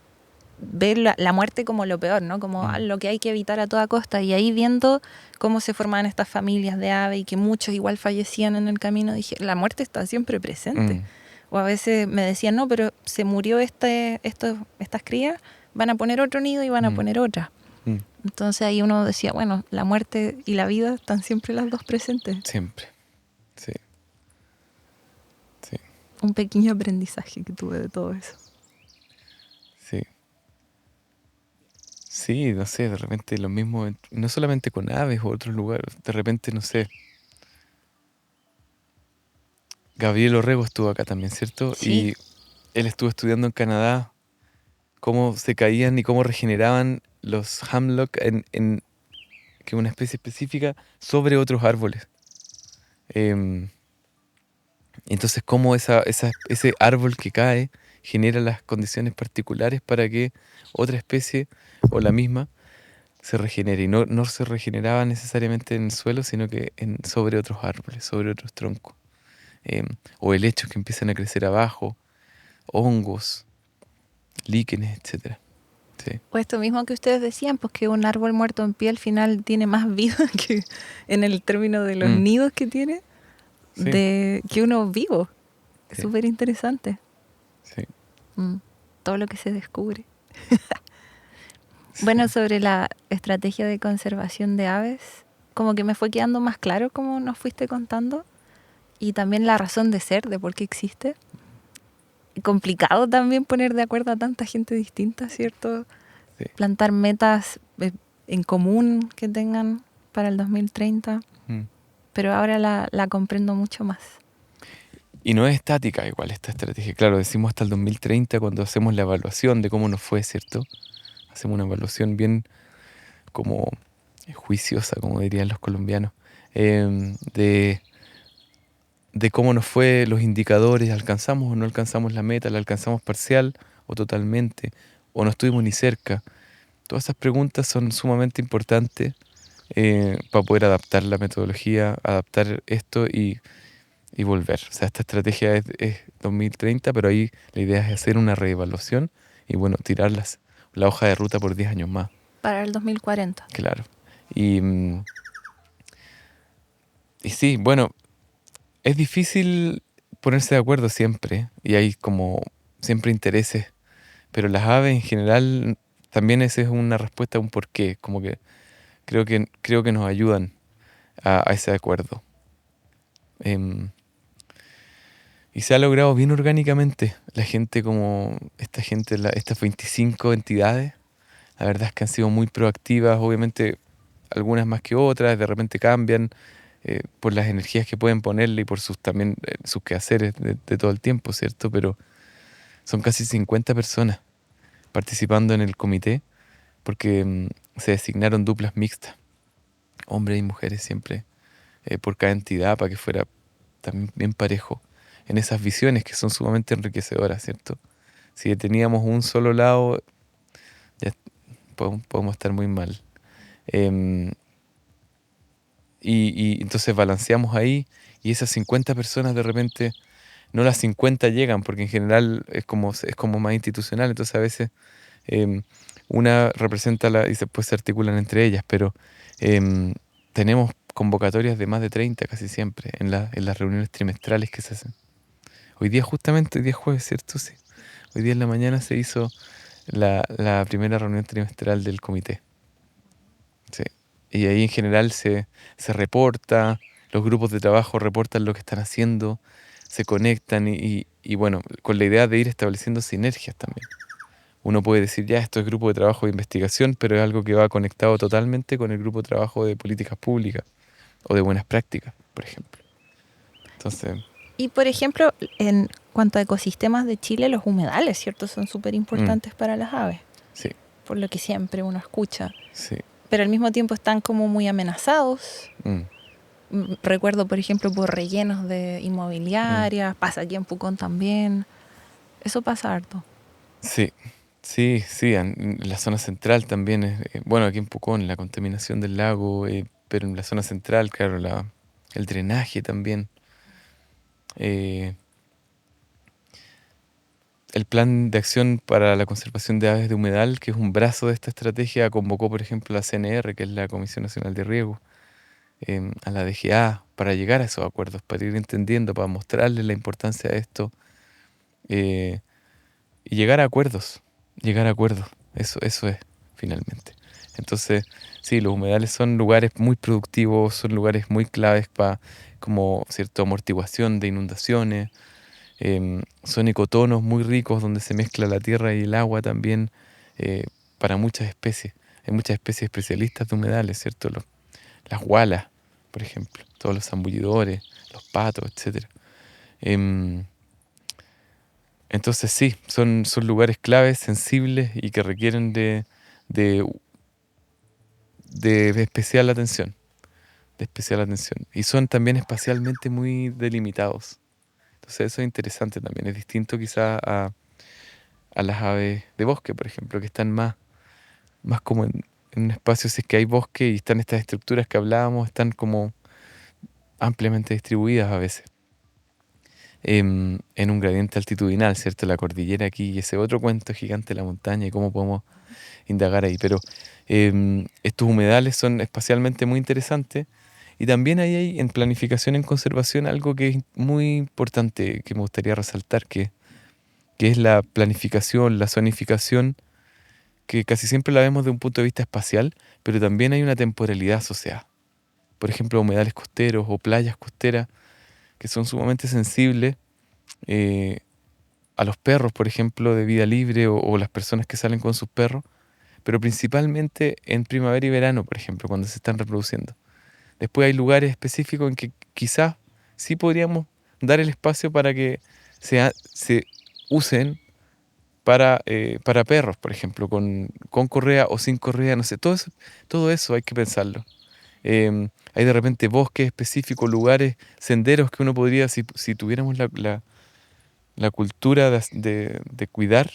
ver la muerte como lo peor, ¿no? Como Mm, lo que hay que evitar a toda costa. Y ahí viendo cómo se formaban estas familias de ave y que muchos igual fallecían en el camino, dije, la muerte está siempre presente. mm, O a veces me decían, no, pero se murió estas crías, van a poner otro nido y van a mm, poner otra. mm. Entonces ahí uno decía, bueno, la muerte y la vida están siempre las dos presentes. Siempre, sí, sí, Un pequeño aprendizaje que tuve de todo eso. sí. Sí, no sé, de repente lo mismo, no solamente con aves o otros lugares, de repente, no sé, Gabriel Orrego estuvo acá también, ¿cierto? Sí, Y él estuvo estudiando en Canadá cómo se caían y cómo regeneraban los hamlock que es una especie específica, sobre otros árboles. Em, entonces, cómo ese árbol que cae genera las condiciones particulares para que otra especie o la misma se regenere. Y no se regeneraba necesariamente en el suelo, sino que sobre otros árboles, sobre otros troncos. O helechos que empiezan a crecer abajo, hongos, líquenes, etcétera. Sí, o esto mismo que ustedes decían, pues que un árbol muerto en pie al final tiene más vida que en el término de los Mm, nidos que tiene, sí, de que uno vivo. Es sí, súper interesante. sí, Mm, todo lo que se descubre. sí. Bueno, sobre la estrategia de conservación de aves, como que me fue quedando más claro como nos fuiste contando y también la razón de ser, de por qué existe. Complicado también poner de acuerdo a tanta gente distinta, ¿cierto? Sí. Plantar metas en común que tengan para el 2030, Mm. pero ahora la comprendo mucho más. Y no es estática igual esta estrategia. Claro, decimos hasta el 2030 cuando hacemos la evaluación de cómo nos fue, ¿cierto? Hacemos una evaluación bien como juiciosa, como dirían los colombianos, de cómo nos fue los indicadores, alcanzamos o no alcanzamos la meta, la alcanzamos parcial o totalmente, o no estuvimos ni cerca. Todas esas preguntas son sumamente importantes para poder adaptar la metodología, adaptar esto y volver. O sea, esta estrategia es 2030, pero ahí la idea es hacer una reevaluación y bueno, tirar la hoja de ruta por 10 años más, Para el 2040. claro. Y, y sí, bueno, es difícil ponerse de acuerdo siempre y hay como siempre intereses, pero las aves en general también esa es una respuesta a un porqué, como que creo que nos ayudan a ese acuerdo. Em, y se ha logrado bien orgánicamente. La gente como esta gente, estas 25 entidades, la verdad es que han sido muy proactivas, obviamente algunas más que otras, de repente cambian, por las energías que pueden ponerle y por también sus quehaceres de todo el tiempo, ¿cierto? Pero son casi 50 personas participando en el comité porque se designaron duplas mixtas, hombres y mujeres siempre, por cada entidad, para que fuera también bien parejo en esas visiones que son sumamente enriquecedoras, ¿cierto? Si teníamos un solo lado, ya podemos estar muy mal. Em, y entonces balanceamos ahí y esas 50 personas de repente, no las 50 llegan, porque en general es como más institucional, entonces a veces una representa y después se articulan entre ellas, pero tenemos convocatorias de más de 30 casi siempre en las reuniones trimestrales que se hacen. Hoy día jueves, ¿cierto? Sí. Hoy día en la mañana se hizo la primera reunión trimestral del comité. Sí. Y ahí en general se reporta, los grupos de trabajo reportan lo que están haciendo, se conectan y bueno, con la idea de ir estableciendo sinergias también. Uno puede decir, ya, esto es grupo de trabajo de investigación, pero es algo que va conectado totalmente con el grupo de trabajo de políticas públicas o de buenas prácticas, por ejemplo. Entonces, Y por ejemplo, en cuanto a ecosistemas de Chile, los humedales, ¿cierto? Son súper importantes para las aves, sí, por lo que siempre uno escucha. sí. Pero al mismo tiempo están como muy amenazados. Mm. Recuerdo, por ejemplo, por rellenos de inmobiliarias, pasa aquí en Pucón también. Eso pasa harto. Sí, sí, en la zona central también es, bueno, aquí en Pucón, la contaminación del lago, pero en la zona central, claro, el drenaje también. Eh, el Plan de Acción para la Conservación de Aves de Humedal, que es un brazo de esta estrategia, convocó, por ejemplo, a la CNR, que es la Comisión Nacional de Riego, a la DGA, para llegar a esos acuerdos, para ir entendiendo, para mostrarles la importancia de esto, eh, y llegar a acuerdos, eso es, finalmente. Entonces, sí, los humedales son lugares muy productivos, son lugares muy claves para, como, cierta amortiguación de inundaciones, son ecotonos muy ricos donde se mezcla la tierra y el agua también, eh, para muchas especies. Hay muchas especies especialistas de humedales, ¿cierto? Las gualas, por ejemplo, todos los zambullidores, los patos, etc. Entonces sí, son lugares claves, sensibles y que requieren de, de especial atención, Y son también espacialmente muy delimitados. Entonces eso es interesante también. Es distinto quizás a las aves de bosque, por ejemplo, que están más como en un espacio, si es que hay bosque y están estas estructuras que hablábamos, están como ampliamente distribuidas a veces. En un gradiente altitudinal, ¿cierto? La cordillera aquí y ese otro cuento gigante de la montaña y cómo podemos indagar ahí. Pero estos humedales son espacialmente muy interesantes y también ahí hay en planificación, en conservación, algo que es muy importante que me gustaría resaltar, que es la planificación, la zonificación, que casi siempre la vemos de un punto de vista espacial, pero también hay una temporalidad asociada. Por ejemplo, humedales costeros o playas costeras que son sumamente sensibles eh, a los perros, por ejemplo, de vida libre o las personas que salen con sus perros, pero principalmente en primavera y verano, por ejemplo, cuando se están reproduciendo. Después hay lugares específicos en que quizás sí podríamos dar el espacio para que se usen para perros, por ejemplo, con correa o sin correa, no sé, todo eso hay que pensarlo. Hay de repente bosques específicos, lugares, senderos que uno podría, si tuviéramos la cultura de cuidar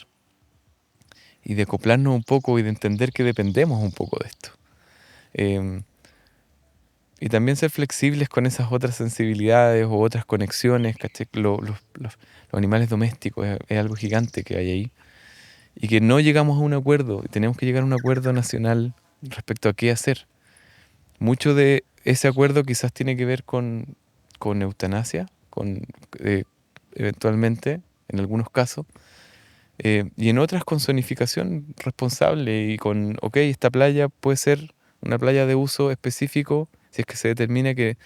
y de acoplarnos un poco y de entender que dependemos un poco de esto. Em, y también ser flexibles con esas otras sensibilidades o otras conexiones, ¿cachai? Los animales domésticos es algo gigante que hay ahí. Y que no llegamos a un acuerdo, y tenemos que llegar a un acuerdo nacional respecto a qué hacer. Mucho de ese acuerdo quizás tiene que ver con eutanasia, eventualmente, en algunos casos, y en otras con zonificación responsable y con, ok, esta playa puede ser una playa de uso específico si es que se determina que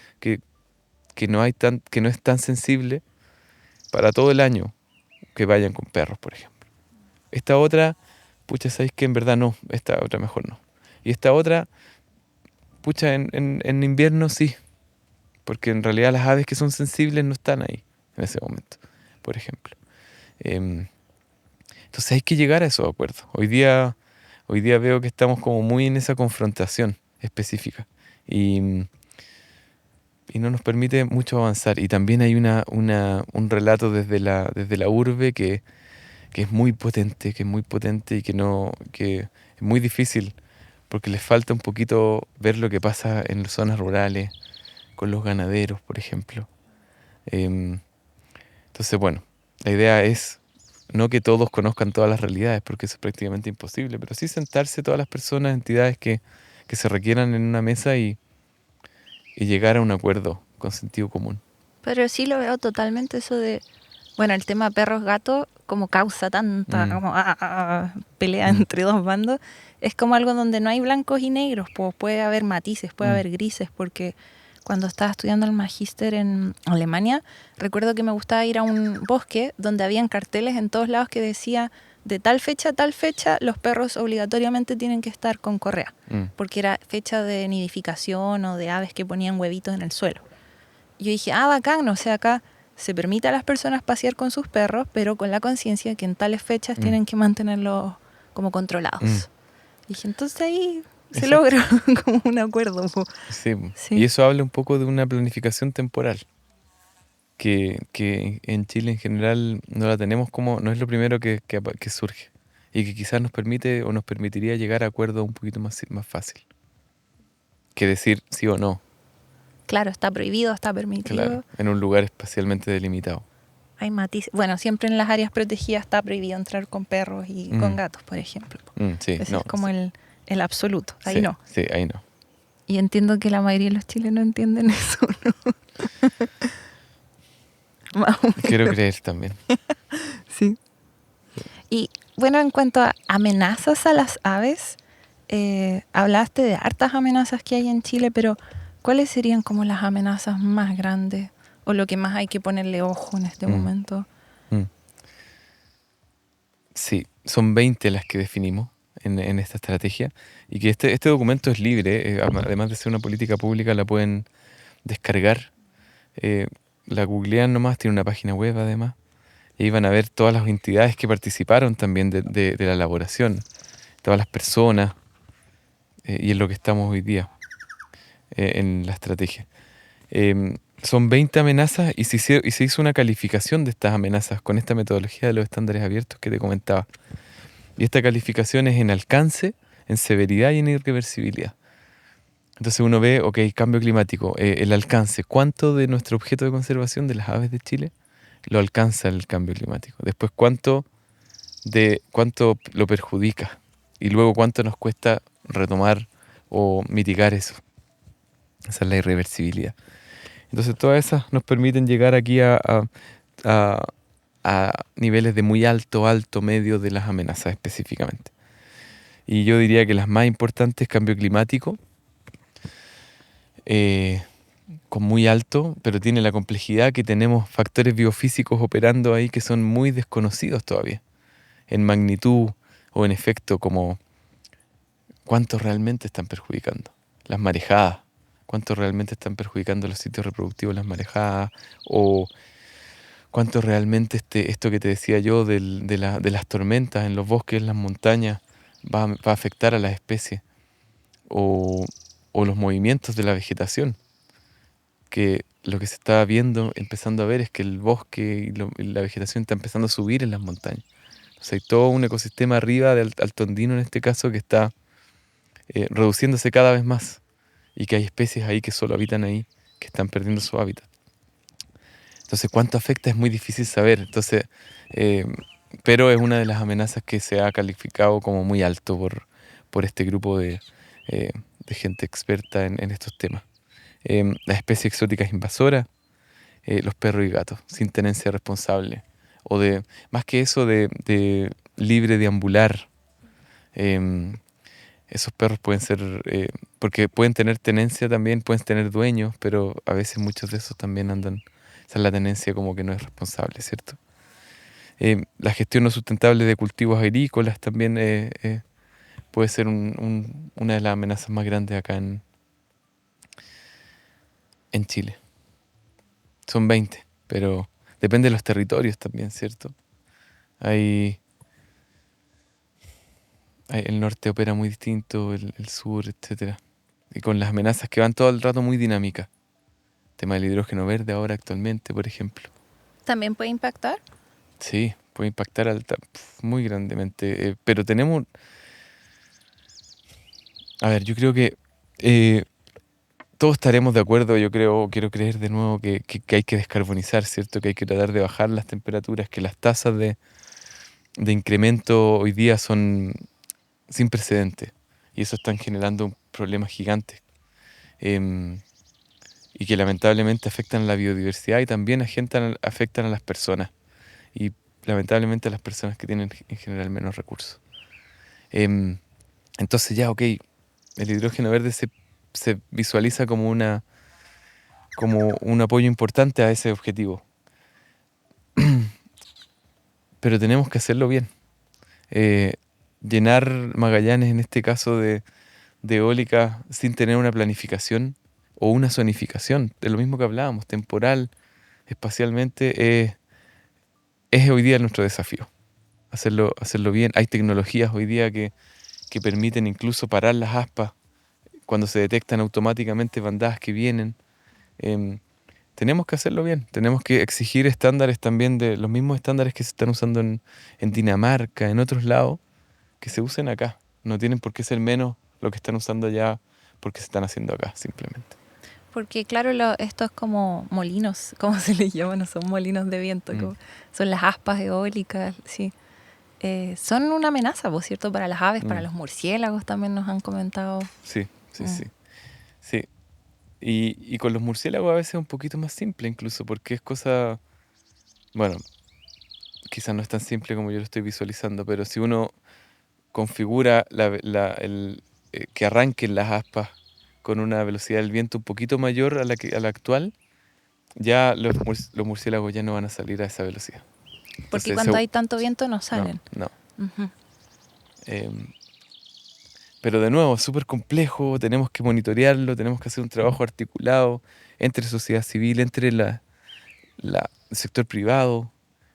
no es tan sensible para todo el año que vayan con perros, por ejemplo. Esta otra, pucha, sabéis que en verdad no, esta otra mejor no. Y esta otra, pucha, en invierno sí, porque en realidad las aves que son sensibles no están ahí en ese momento, por ejemplo. Em, entonces hay que llegar a esos acuerdos. Hoy día veo que estamos como muy en esa confrontación específica y, y no nos permite mucho avanzar. Y también hay un relato desde la urbe que es muy potente, y que es muy difícil porque les falta un poquito ver lo que pasa en las zonas rurales, con los ganaderos, por ejemplo. Em, entonces, bueno, la idea es no que todos conozcan todas las realidades, porque eso es prácticamente imposible, pero sí sentarse todas las personas, entidades que se requieran en una mesa y llegar a un acuerdo con sentido común. Pero sí lo veo totalmente eso de, bueno, el tema perros-gatos, como causa tanta como, pelea Mm. entre dos bandos, es como algo donde no hay blancos y negros, pues puede haber matices, puede Mm. haber grises, porque cuando estaba estudiando el magíster en Alemania, recuerdo que me gustaba ir a un bosque donde habían carteles en todos lados que decía de tal fecha a tal fecha los perros obligatoriamente tienen que estar con correa, Mm. porque era fecha de nidificación o de aves que ponían huevitos en el suelo. Yo dije, bacán, o sea, acá se permite a las personas pasear con sus perros, pero con la conciencia que en tales fechas Mm. tienen que mantenerlos como controlados. Mm. Dije, entonces ahí se Exacto. logra como un acuerdo. Sí. Sí. Y eso habla un poco de una planificación temporal, que en Chile en general no la tenemos como, no es lo primero que surge, y que quizás nos permite o nos permitiría llegar a acuerdos un poquito más fácil que decir sí o no, Claro, está prohibido, está permitido. claro, en un lugar espacialmente delimitado. Hay matices. Bueno, siempre en las áreas protegidas está prohibido entrar con perros y con gatos, por ejemplo. Sí, Ese no, es como sí, el absoluto. Ahí sí, no. sí, ahí no. Y entiendo que la mayoría de los chilenos entienden eso, ¿no? Más o Quiero menos. creer también. Sí. Y bueno, en cuanto a amenazas a las aves, hablaste de hartas amenazas que hay en Chile, pero ¿cuáles serían como las amenazas más grandes o lo que más hay que ponerle ojo en este momento? Mm. Sí, son 20 las que definimos en esta estrategia y que este documento es libre, además de ser una política pública la pueden descargar, la googlean nomás, tiene una página web además, y ahí van a ver todas las entidades que participaron también de la elaboración, todas las personas, y en lo que estamos hoy día en la estrategia. Son 20 amenazas y se hizo una calificación de estas amenazas con esta metodología de los estándares abiertos que te comentaba. Y esta calificación es en alcance, en severidad y en irreversibilidad. Entonces uno ve, ok, cambio climático, el alcance, ¿cuánto de nuestro objeto de conservación de las aves de Chile lo alcanza el cambio climático? Después, ¿cuánto lo perjudica? Y luego, ¿cuánto nos cuesta retomar o mitigar eso? Esa es la irreversibilidad. Entonces, todas esas nos permiten llegar aquí a niveles de muy alto, medio de las amenazas específicamente. Y yo diría que las más importantes, cambio climático, con muy alto, pero tiene la complejidad que tenemos factores biofísicos operando ahí que son muy desconocidos todavía, en magnitud o en efecto, como cuántos realmente están perjudicando. Las marejadas, cuántos realmente están perjudicando los sitios reproductivos de las marejadas, o cuánto realmente esto que te decía yo de las tormentas en los bosques, en las montañas, va a afectar a las especies, o los movimientos de la vegetación, que lo que se está viendo, empezando a ver, es que el bosque y la vegetación está empezando a subir en las montañas. O sea, hay todo un ecosistema arriba del Alto Andino en este caso que está reduciéndose cada vez más, y que hay especies ahí que solo habitan ahí, que están perdiendo su hábitat. Entonces, ¿cuánto afecta? Es muy difícil saber. Entonces, pero es una de las amenazas que se ha calificado como muy alto por este grupo de gente experta en estos temas. Las especies exóticas invasoras, los perros y gatos, sin tenencia responsable, o más que eso, de libre deambular. Esos perros pueden ser, porque pueden tener tenencia también, pueden tener dueños, pero a veces muchos de esos también andan, esa es la tenencia como que no es responsable, ¿cierto? La gestión no sustentable de cultivos agrícolas también puede ser una de las amenazas más grandes acá en Chile. son 20, pero depende de los territorios también, ¿cierto? Hay, el norte opera muy distinto, el sur, etcétera. Y con las amenazas que van todo el rato muy dinámicas. Tema del hidrógeno verde ahora actualmente, por ejemplo. ¿También puede impactar? Sí, puede impactar muy grandemente. Pero tenemos... A ver, yo creo que todos estaremos de acuerdo, quiero creer de nuevo que hay que descarbonizar, ¿cierto? Que hay que tratar de bajar las temperaturas, que las tasas de incremento hoy día son sin precedentes. Y eso están generando problemas gigantes. em, y que lamentablemente afectan a la biodiversidad y también afectan a las personas. Y lamentablemente a las personas que tienen en general menos recursos. Em, entonces ya, ok, el hidrógeno verde se visualiza como un apoyo importante a ese objetivo. Pero tenemos que hacerlo bien. Llenar Magallanes, en este caso de eólica, sin tener una planificación o una zonificación, de lo mismo que hablábamos, temporal, espacialmente, es hoy día nuestro desafío. Hacerlo bien. Hay tecnologías hoy día que permiten incluso parar las aspas cuando se detectan automáticamente bandadas que vienen. Em, Tenemos que hacerlo bien. Tenemos que exigir estándares también, de los mismos estándares que se están usando en Dinamarca, en otros lados, que se usen acá. No tienen por qué ser menos lo que están usando allá porque se están haciendo acá, simplemente. Porque claro, esto es como molinos, como se les llama, no son molinos de viento, son las aspas eólicas, sí. Son una amenaza, por cierto, para las aves, para los murciélagos también nos han comentado. Sí. Sí. Y con los murciélagos a veces es un poquito más simple incluso, porque es cosa, bueno, quizás no es tan simple como yo lo estoy visualizando, pero si uno configura que arranquen las aspas con una velocidad del viento un poquito mayor a la actual, ya los murciélagos ya no van a salir a esa velocidad. Porque Entonces, cuando hay tanto viento no salen. No. Ujú. Pero de nuevo, es súper complejo, tenemos que monitorearlo, tenemos que hacer un trabajo articulado entre sociedad civil, entre el sector privado,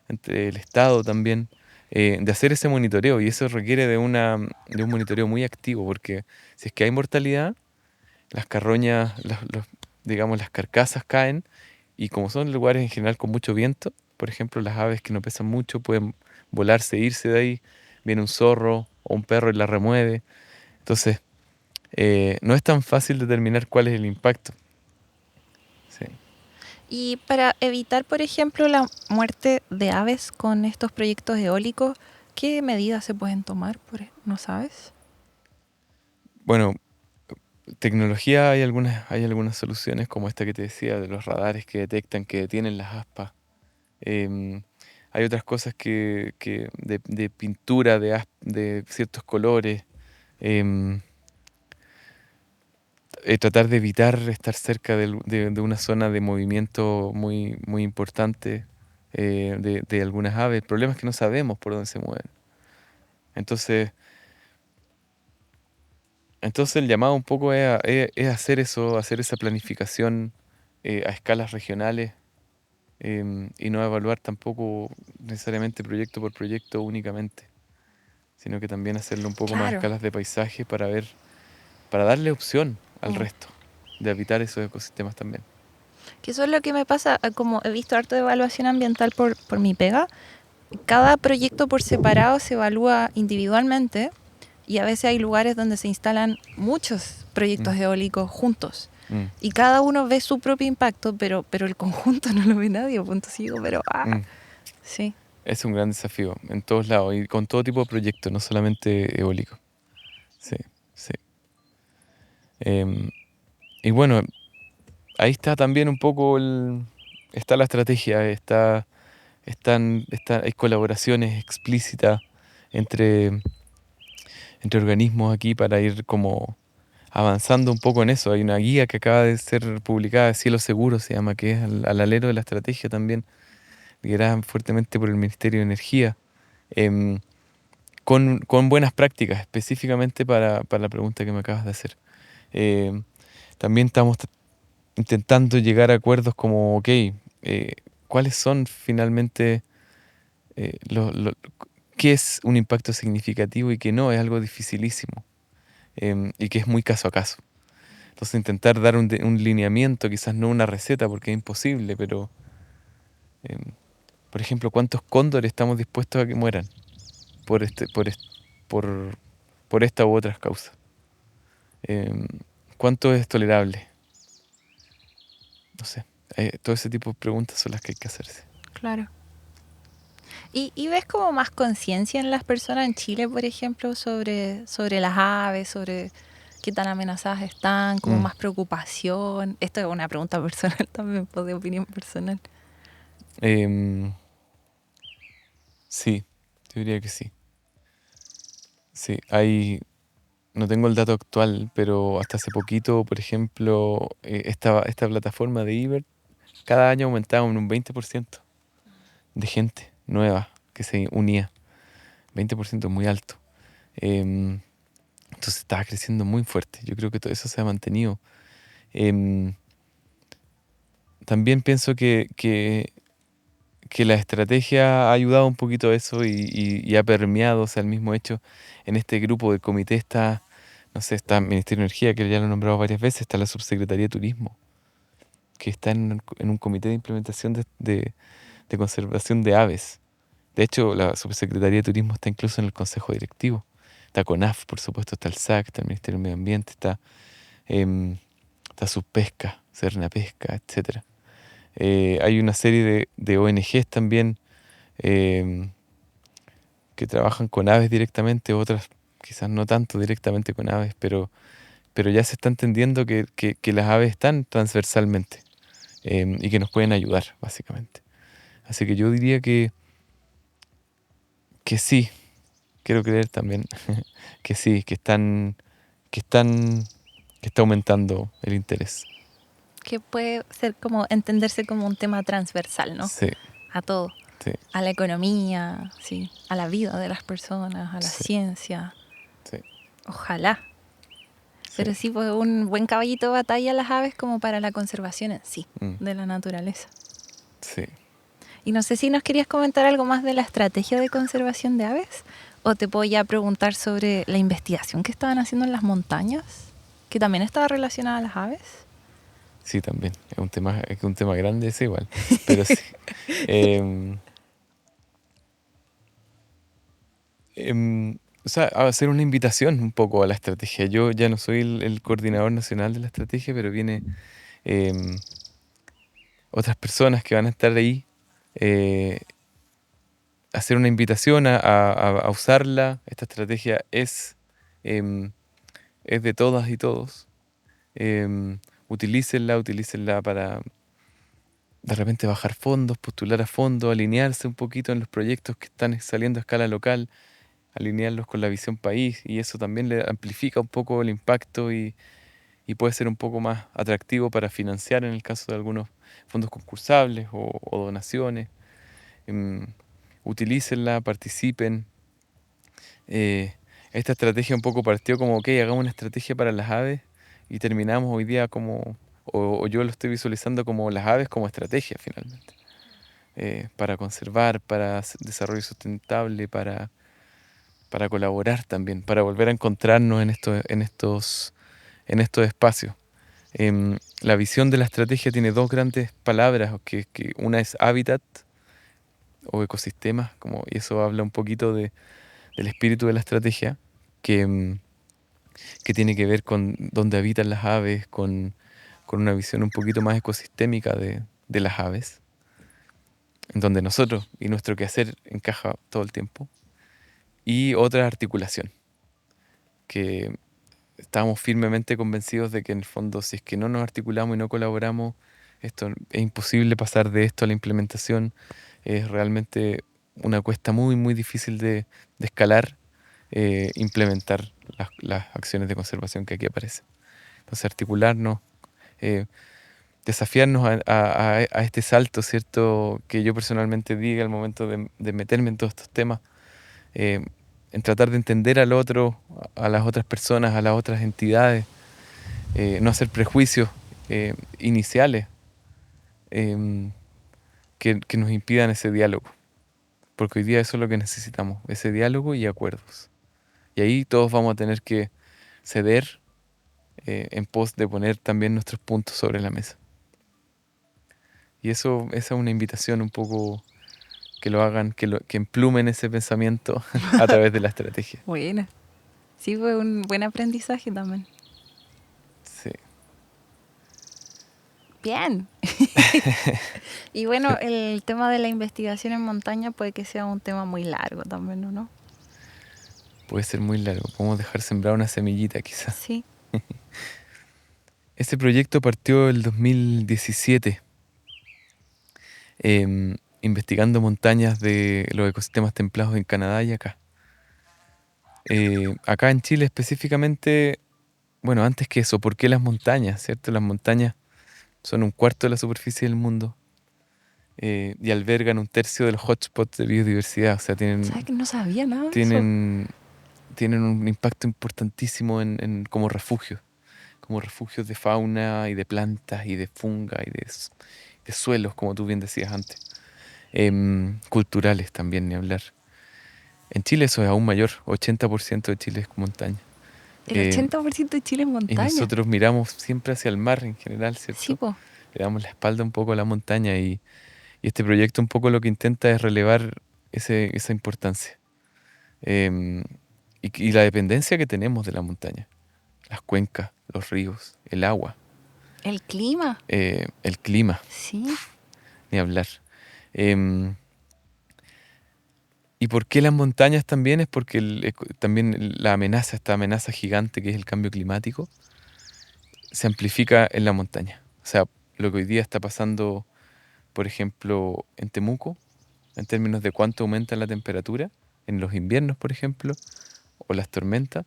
entre el Estado también, de hacer ese monitoreo. Y eso requiere de un monitoreo muy activo, porque si es que hay mortalidad, las carroñas, digamos, las carcasas caen, y como son lugares en general con mucho viento, por ejemplo, las aves que no pesan mucho pueden volarse, irse de ahí, viene un zorro o un perro y la remueve. Entonces, no es tan fácil determinar cuál es el impacto. Sí. Y para evitar, por ejemplo, la muerte de aves con estos proyectos eólicos, ¿qué medidas se pueden tomar? ¿No sabes? Bueno, tecnología hay algunas soluciones como esta que te decía, de los radares que detectan, que detienen las aspas. Hay otras cosas de pintura de ciertos colores. em, Tratar de evitar estar cerca de una zona de movimiento muy, muy importante de algunas aves. El problema es que no sabemos por dónde se mueven. Entonces el llamado un poco es hacer eso, hacer esa planificación a escalas regionales, y no evaluar tampoco necesariamente proyecto por proyecto únicamente, sino que también hacerlo un poco más a Claro. escalas de paisaje para darle opción al resto de habitar esos ecosistemas también. Que eso es lo que me pasa, como he visto harto de evaluación ambiental por mi pega, cada proyecto por separado se evalúa individualmente y a veces hay lugares donde se instalan muchos proyectos eólicos juntos. Y cada uno ve su propio impacto, pero el conjunto no lo ve nadie. Punto sigo, pero sí. Es un gran desafío en todos lados y con todo tipo de proyectos, no solamente eólicos. Sí. Y bueno, ahí está también un poco está la estrategia, hay colaboraciones explícitas entre organismos aquí para ir como avanzando un poco en eso. Hay una guía que acaba de ser publicada, Cielo Seguro se llama, que es al alero de la estrategia también, liderada fuertemente por el Ministerio de Energía, con buenas prácticas, específicamente para la pregunta que me acabas de hacer. También estamos intentando llegar a acuerdos como, ok, cuáles son finalmente, qué es un impacto significativo y qué no, es algo dificilísimo, y que es muy caso a caso. Entonces intentar dar un lineamiento, quizás no una receta porque es imposible, pero em, por ejemplo, ¿cuántos cóndores estamos dispuestos a que mueran por, por, por esta u otras causas? Em, ¿Cuánto es tolerable? No sé. Todo ese tipo de preguntas son las que hay que hacerse. Claro. ¿Y ves como más conciencia en las personas en Chile, por ejemplo, sobre las aves, sobre qué tan amenazadas están, como Mm. más preocupación? Esto es una pregunta personal también, pues, de opinión personal. Em, sí, yo diría que sí. Sí, no tengo el dato actual, pero hasta hace poquito, por ejemplo, esta plataforma de Iber, cada año aumentaba en un 20% de gente nueva que se unía. 20% es muy alto. Em, entonces estaba creciendo muy fuerte. Yo creo que todo eso se ha mantenido. Em, También pienso que la estrategia ha ayudado un poquito a eso y ha permeado, o sea, el mismo hecho. En este grupo de comité está, no sé, está el Ministerio de Energía, que ya lo he nombrado varias veces, está la Subsecretaría de Turismo, que está en un comité de implementación de conservación de aves. De hecho, la Subsecretaría de Turismo está incluso en el Consejo Directivo. Está CONAF, por supuesto, está el SAC, está el Ministerio del Medio Ambiente, em, está Subpesca, Pesca, etcétera. Hay una serie de ONGs también, em, que trabajan con aves directamente, otras quizás no tanto directamente con aves, pero ya se está entendiendo que las aves están transversalmente, y que nos pueden ayudar, básicamente. Así que yo diría que sí, quiero creer también que sí, que está aumentando el interés. Que puede ser como entenderse como un tema transversal, ¿no? Sí, A todo. sí, A la economía, sí, a la vida de las personas, a la sí, ciencia. sí, Ojalá. sí. Pero sí, pues un buen caballito de batalla las aves como para la conservación en sí, Mm, de la naturaleza. sí. Y no sé si nos querías comentar algo más de la estrategia de conservación de aves, o te puedo ya preguntar sobre la investigación que estaban haciendo en las montañas, que también estaba relacionada a las aves. Sí, también. Es un tema grande ese igual. Pero sí. Em, o sea, a hacer una invitación un poco a la estrategia. Yo ya no soy el coordinador nacional de la estrategia, pero viene, em, otras personas que van a estar ahí, eh, hacer una invitación a usarla. Esta estrategia em, es de todas y todos. Em, utilícenla para de repente bajar fondos, postular a fondos, alinearse un poquito en los proyectos que están saliendo a escala local, alinearlos con la visión país, y eso también le amplifica un poco el impacto y puede ser un poco más atractivo para financiar en el caso de algunos fondos concursables o donaciones. Em, Utilícenla, participen. Eh, Esta estrategia un poco partió como, ok, hagamos una estrategia para las aves, y terminamos hoy día como, o yo lo estoy visualizando como las aves como estrategia finalmente, para conservar, para desarrollo sustentable, para colaborar también, para volver a encontrarnos en estos espacios. La visión de la estrategia tiene dos grandes palabras, que una es hábitat o ecosistemas, y eso habla un poquito del espíritu de la estrategia, que, que tiene que ver con dónde habitan las aves, con una visión un poquito más ecosistémica de las aves, en donde nosotros y nuestro quehacer encaja todo el tiempo. Y otra articulación, que estamos firmemente convencidos de que en el fondo, si es que no nos articulamos y no colaboramos, esto es imposible pasar de esto a la implementación. Es realmente una cuesta muy, muy difícil de escalar, implementar las acciones de conservación que aquí aparecen. Entonces, articularnos, eh, desafiarnos a este salto, ¿cierto? Que yo personalmente diga al momento de meterme en todos estos temas, eh, en tratar de entender al otro, a las otras personas, a las otras entidades, no hacer prejuicios iniciales, em, que nos impidan ese diálogo. Porque hoy día eso es lo que necesitamos, ese diálogo y acuerdos. Y ahí todos vamos a tener que ceder en pos de poner también nuestros puntos sobre la mesa. Y eso, esa es una invitación un poco que lo hagan, que emplumen ese pensamiento a través de la estrategia. Buena. Sí, fue un buen aprendizaje también. Sí. Bien. Y bueno, el tema de la investigación en montaña puede que sea un tema muy largo también, ¿o no? Puede ser muy largo. Podemos dejar sembrar una semillita quizás. Sí. Este proyecto partió el 2017, investigando montañas de los ecosistemas templados en Canadá y acá. Acá en Chile específicamente, bueno, antes que eso, ¿por qué las montañas? ¿Cierto? Las montañas son un cuarto de la superficie del mundo y albergan un tercio de los hotspots de biodiversidad. O sea, ¿Sabes que no sabía nada de eso? tienen un impacto importantísimo como refugios de fauna y de plantas y de funga y de suelos, como tú bien decías antes. Culturales también, ni hablar. En Chile eso es aún mayor, 80% de Chile es montaña. El 80% de Chile es Y montaña. nosotros miramos siempre hacia el mar en general, ¿cierto? Sí, po. Le damos la espalda un poco a la montaña y este proyecto un poco lo que intenta es relevar esa importancia. Y la dependencia que tenemos de la montaña. Las cuencas, los ríos, el agua, El clima. el clima, Sí. ni hablar. Em, ¿Y por qué las montañas también? Es porque también esta amenaza gigante que es el cambio climático, se amplifica en la montaña. O sea, lo que hoy día está pasando, por ejemplo, en Temuco, en términos de cuánto aumenta la temperatura, en los inviernos, por ejemplo, o las tormentas,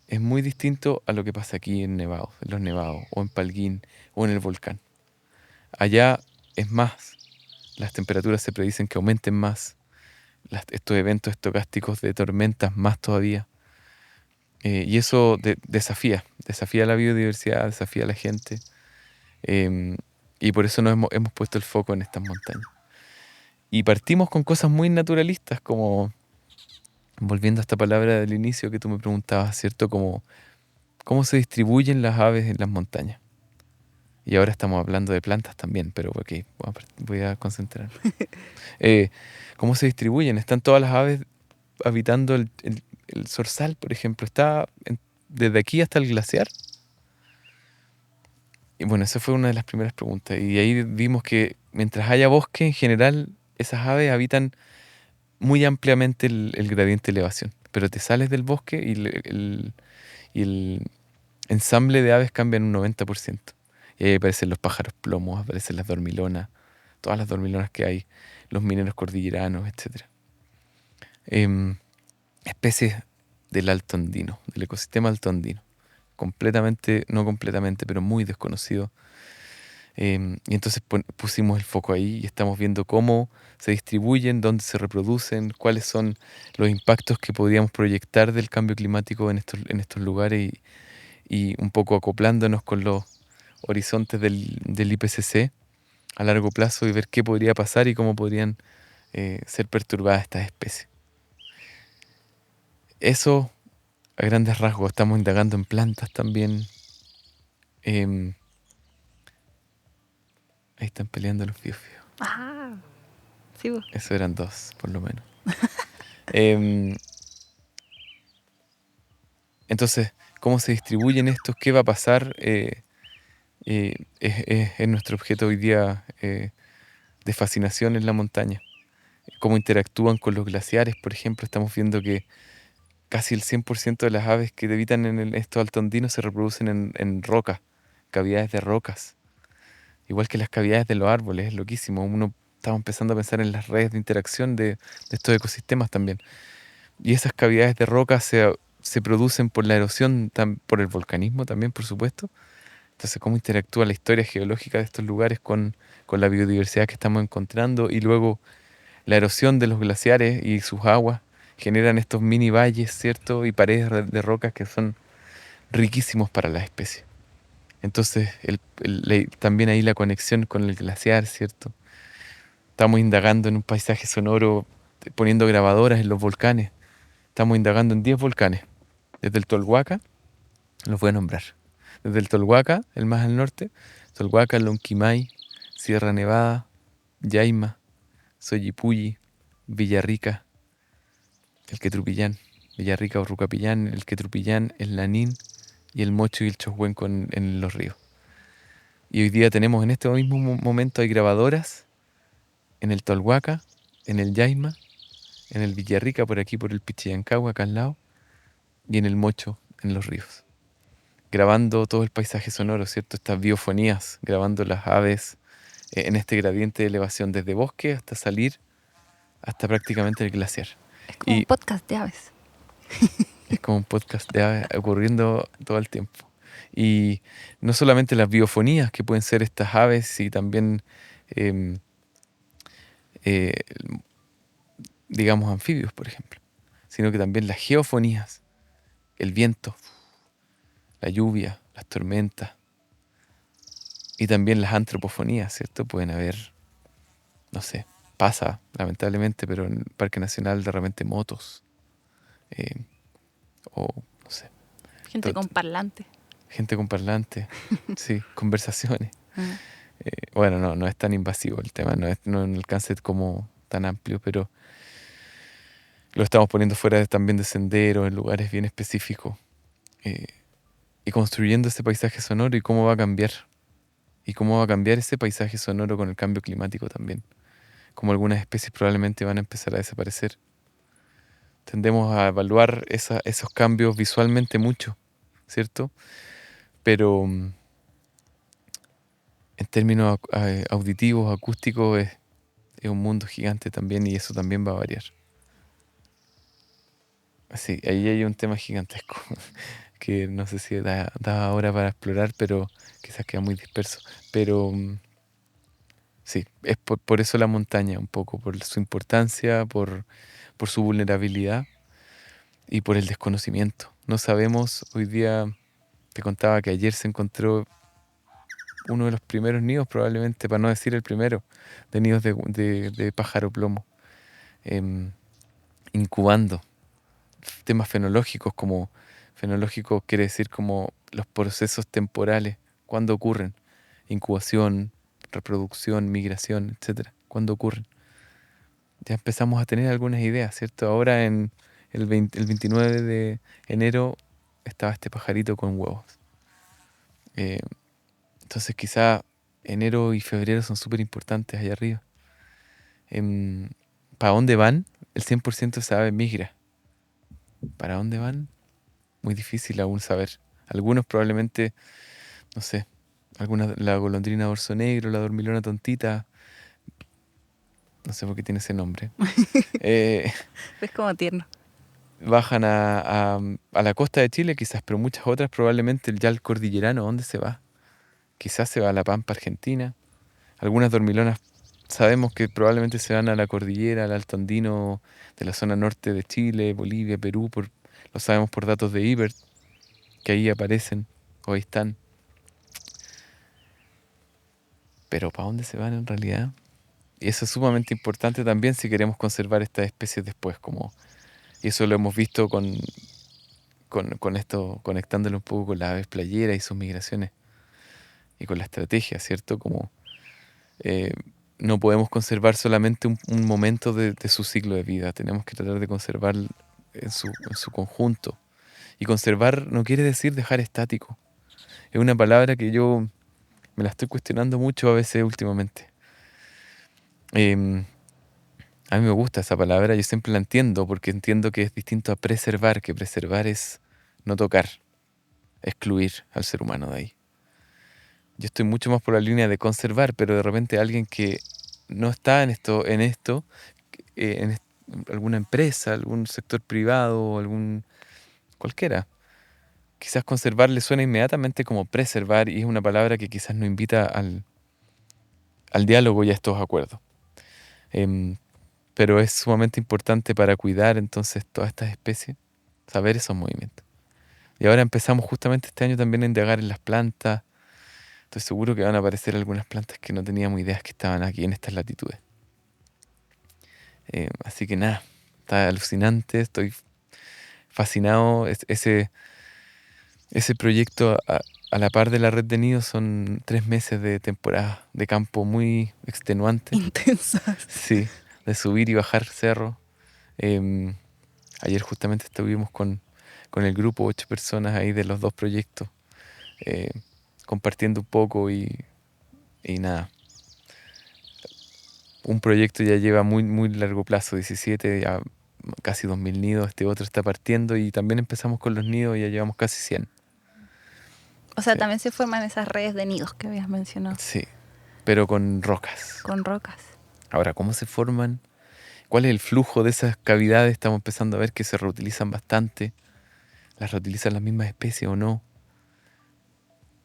es muy distinto a lo que pasa aquí en los nevados, o en Palguín, o en el volcán. Allá es más, las temperaturas se predicen que aumenten más, estos eventos estocásticos de tormentas más todavía. Y eso desafía la biodiversidad, desafía a la gente. Y por eso hemos puesto el foco en estas montañas. Y partimos con cosas muy naturalistas, como, volviendo a esta palabra del inicio que tú me preguntabas, ¿cierto? Como cómo se distribuyen las aves en las montañas. Y ahora estamos hablando de plantas también, pero ok, voy a concentrarme. ¿Cómo se distribuyen? Están todas las aves habitando el zorzal, por ejemplo. Está desde aquí hasta el glaciar. Y bueno, esa fue una de las primeras preguntas. Y ahí vimos que mientras haya bosque, en general, esas aves habitan muy ampliamente el gradiente de elevación. Pero te sales del bosque y el ensamble de aves cambia en un 90%. Y ahí aparecen los pájaros plomos, aparecen las dormilonas, todas las dormilonas que hay, los mineros cordilleranos, etc. Especies del alto andino, del ecosistema alto andino. No completamente, pero muy desconocido. Y entonces pusimos el foco ahí y estamos viendo cómo se distribuyen, dónde se reproducen, cuáles son los impactos que podríamos proyectar del cambio climático en estos lugares y un poco acoplándonos con los horizontes del IPCC a largo plazo y ver qué podría pasar y cómo podrían ser perturbadas estas especies. Eso a grandes rasgos. Estamos indagando en plantas también. Ahí están peleando los fios. Ah, sí, po. Eso eran dos, por lo menos. Em, entonces, ¿cómo se distribuyen estos? ¿Qué va a pasar? Es nuestro objeto hoy día de fascinación en la montaña. Cómo interactúan con los glaciares, por ejemplo. Estamos viendo que casi el 100% de las aves que habitan en estos altoandinos se reproducen en rocas, cavidades de rocas. Igual que las cavidades de los árboles, es loquísimo. Estamos empezando a pensar en las redes de interacción de estos ecosistemas también. Y esas cavidades de rocas se producen por la erosión, por el volcanismo también, por supuesto. Entonces, cómo interactúa la historia geológica de estos lugares con la biodiversidad que estamos encontrando y luego la erosión de los glaciares y sus aguas generan estos mini valles, ¿cierto? Y paredes de rocas que son riquísimos para las especies. Entonces, también ahí la conexión con el glaciar, ¿cierto? Estamos indagando en un paisaje sonoro, poniendo grabadoras en los volcanes. Estamos indagando en 10 volcanes. Desde el Tolhuaca, los voy a nombrar. Desde el Tolhuaca, el más al norte, Tolhuaca, Lonquimay, Sierra Nevada, Yaima, Soyipulli, Villarrica, el Quetrupillán, Villarrica o Rucapillán, el Quetrupillán, el Lanín y el Mocho y el Choshuenco en los ríos. Y hoy día tenemos en este mismo momento hay grabadoras en el Tolhuaca, en el Yaima, en el Villarrica, por aquí por el Pichillancagua, acá al lado, y en el Mocho, en los ríos. Grabando todo el paisaje sonoro, ¿cierto? Estas biofonías, grabando las aves en este gradiente de elevación, desde bosque hasta salir, hasta prácticamente el glaciar. Es como un Y podcast de aves. es como un podcast de aves ocurriendo todo el tiempo. Y no solamente las biofonías que pueden ser estas aves y también, em, eh, digamos, anfibios, por ejemplo, sino que también las geofonías, el viento, la lluvia, las tormentas y también las antropofonías, ¿cierto? Pueden haber, no sé, pasa lamentablemente, pero en el Parque Nacional de repente motos eh, o, no sé, Gente con parlante. gente con parlante, sí, conversaciones. Ah. Bueno, no es tan invasivo el tema, no es un alcance como tan amplio, pero lo estamos poniendo fuera también de senderos, en lugares bien específicos, eh, y construyendo ese paisaje sonoro y cómo va a cambiar. Y cómo va a cambiar ese paisaje sonoro con el cambio climático también. Como algunas especies probablemente van a empezar a desaparecer. Tendemos a evaluar esos cambios visualmente mucho, ¿cierto? Pero en términos auditivos, acústicos, es un mundo gigante también y eso también va a variar. Sí, ahí hay un tema gigantesco que no sé si da ahora para explorar, pero quizás queda muy disperso. Pero sí, es por eso la montaña, un poco, por su importancia, por su vulnerabilidad y por el desconocimiento. No sabemos, hoy día te contaba que ayer se encontró uno de los primeros nidos, probablemente, para no decir el primero, de nidos de pájaro plomo, em, incubando temas fenológicos, como fenológicos quiere decir como los procesos temporales, cuándo ocurren, incubación, reproducción, migración, etcétera, cuándo ocurren. Ya empezamos a tener algunas ideas, ¿cierto? Ahora en el 29 de enero estaba este pajarito con huevos. Entonces quizá enero y febrero son súper importantes allá arriba. ¿Para dónde van? El 100% de esa ave migra. ¿Para dónde van? Muy difícil aún saber. Algunos probablemente, no sé, la golondrina dorso negro, la dormilona tontita, no sé por qué tiene ese nombre. Es como tierno. Bajan a la costa de Chile quizás, pero muchas otras probablemente ya el cordillerano, ¿dónde se va? Quizás se va a la Pampa Argentina. Algunas dormilonas sabemos que probablemente se van a la cordillera, al Alto Andino de la zona norte de Chile, Bolivia, Perú, lo sabemos por datos de IBERT, que ahí aparecen o ahí están. Pero ¿para dónde se van en realidad? Y eso es sumamente importante también si queremos conservar estas especies después, y eso lo hemos visto con esto, conectándolo un poco con las aves playeras y sus migraciones y con la estrategia, ¿cierto? Como eh, no podemos conservar solamente un momento de su ciclo de vida, tenemos que tratar de conservar en su conjunto. Y conservar no quiere decir dejar estático. Es una palabra que yo me la estoy cuestionando mucho a veces últimamente. A mí me gusta esa palabra, yo siempre la entiendo porque entiendo que es distinto a preservar, que preservar es no tocar, excluir al ser humano de ahí. Yo estoy mucho más por la línea de conservar, pero de repente alguien que no está en alguna empresa, algún sector privado o cualquiera, quizás conservar le suena inmediatamente como preservar y es una palabra que quizás no invita al diálogo y a estos acuerdos. Pero es sumamente importante para cuidar entonces todas estas especies, saber esos movimientos. Y ahora empezamos justamente este año también a indagar en las plantas. Estoy seguro que van a aparecer algunas plantas que no teníamos ideas que estaban aquí en estas latitudes. Así que nada, está alucinante, estoy fascinado. Ese proyecto, a la par de la red de nidos, son 3 meses de temporada de campo muy extenuante. Intensas. Sí, de subir y bajar cerro. Em, Ayer justamente estuvimos con el grupo, 8 personas ahí de los 2 proyectos, eh, compartiendo un poco y nada. Un proyecto ya lleva muy, muy largo plazo, 17, ya casi 2000 nidos. Este otro está partiendo y también empezamos con los nidos y ya llevamos casi 100. O sea, Sí. también se forman esas redes de nidos que habías mencionado. Sí, pero con rocas. Con rocas. Ahora, ¿cómo se forman? ¿Cuál es el flujo de esas cavidades? Estamos empezando a ver que se reutilizan bastante. ¿Las reutilizan las mismas especies o no?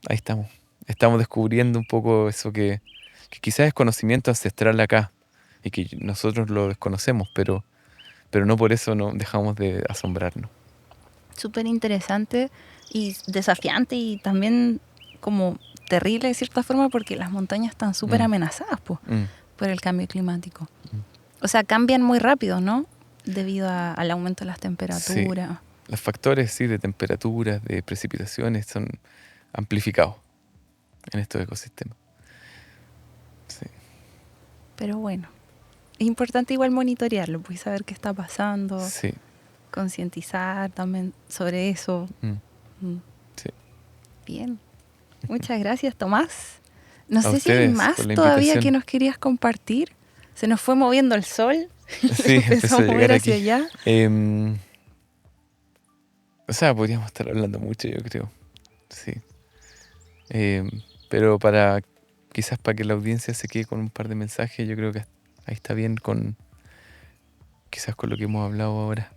Ahí estamos. Estamos descubriendo un poco eso que quizás es conocimiento ancestral acá y que nosotros lo desconocemos, pero no por eso no dejamos de asombrarnos. Súper interesante y desafiante y también como terrible de cierta forma porque las montañas están súper amenazadas por el cambio climático. O sea, cambian muy rápido, ¿no? Debido al aumento de las temperaturas. Sí. Los factores, sí, de temperaturas, de precipitaciones son amplificados en estos ecosistemas. Sí. Pero bueno, es importante igual monitorearlo, pues saber qué está pasando, Sí. concientizar también sobre eso. Sí. Bien. Muchas gracias, Tomás. No A sé si hay ustedes más por la todavía invitación. que nos querías compartir. Se nos fue moviendo el sol. Sí, empezó a mover llegar hacia aquí. allá. O sea, podríamos estar hablando mucho, yo creo. Sí. Pero quizás para que la audiencia se quede con un par de mensajes, yo creo que ahí está bien quizás con lo que hemos hablado ahora.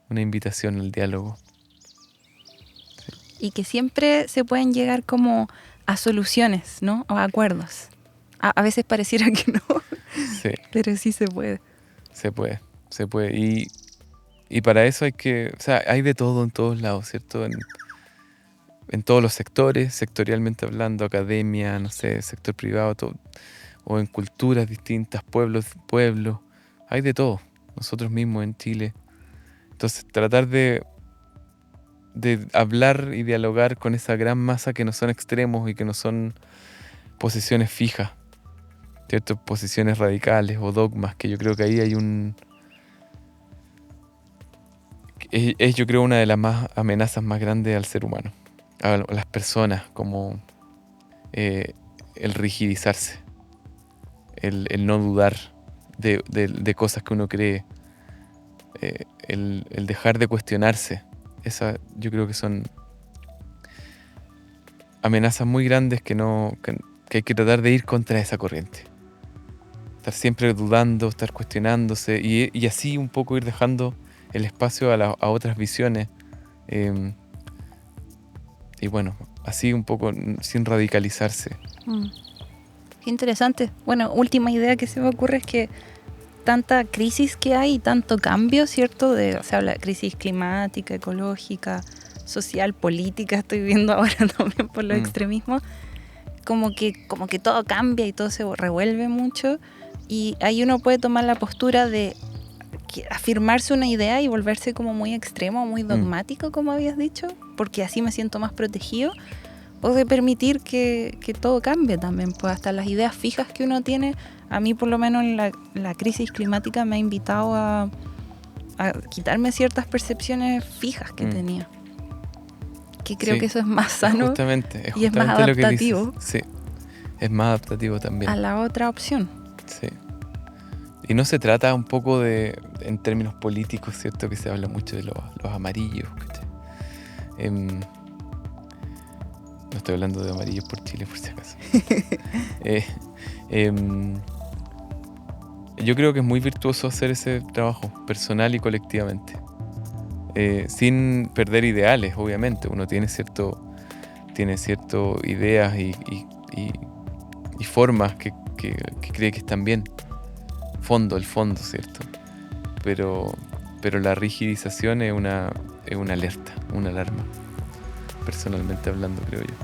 Una invitación al diálogo. Y que siempre se pueden llegar como a soluciones, ¿no? O a acuerdos. A veces pareciera que no, Sí, pero sí se puede. se puede. Y para eso hay de todo en todos lados, ¿cierto? En todos los sectores, sectorialmente hablando, academia, no sé, sector privado, todo, o en culturas distintas, pueblos, hay de todo, nosotros mismos en Chile. Entonces, tratar de hablar y dialogar con esa gran masa que no son extremos y que no son posiciones fijas, ¿cierto? Posiciones radicales o dogmas, que yo creo que ahí hay yo creo una de las amenazas más grandes al ser humano, a las personas, como el rigidizarse, el no dudar de cosas que uno cree, el dejar de cuestionarse. Yo creo que son amenazas muy grandes que hay que tratar de ir contra esa corriente. Estar siempre dudando, estar cuestionándose y así un poco ir dejando el espacio a otras visiones. Y bueno, así un poco sin radicalizarse. Qué interesante. Bueno, última idea que se me ocurre es que tanta crisis que hay y tanto cambio, ¿cierto? Se habla de crisis climática, ecológica, social, política, estoy viendo ahora también por los extremismos, como que todo cambia y todo se revuelve mucho y ahí uno puede tomar la postura de afirmarse una idea y volverse como muy extremo, muy dogmático, como habías dicho, porque así me siento más protegido, o de permitir que todo cambie también, pues hasta las ideas fijas que uno tiene. A mí por lo menos la crisis climática me ha invitado a quitarme ciertas percepciones fijas que tenía. Que creo que eso es más sano Justamente y es más adaptativo. Lo que dices. Sí, es más adaptativo también. A la otra opción. Sí. Y no se trata un poco en términos políticos, ¿cierto? Que se habla mucho de los amarillos, ¿cachai? No estoy hablando de amarillos por Chile, por si acaso. Yo creo que es muy virtuoso hacer ese trabajo personal y colectivamente. Sin perder ideales, obviamente. Uno tiene ciertas ideas y formas que cree que están bien. El fondo, ¿cierto? Pero la rigidización es una alerta, una alarma. Personalmente hablando, creo yo.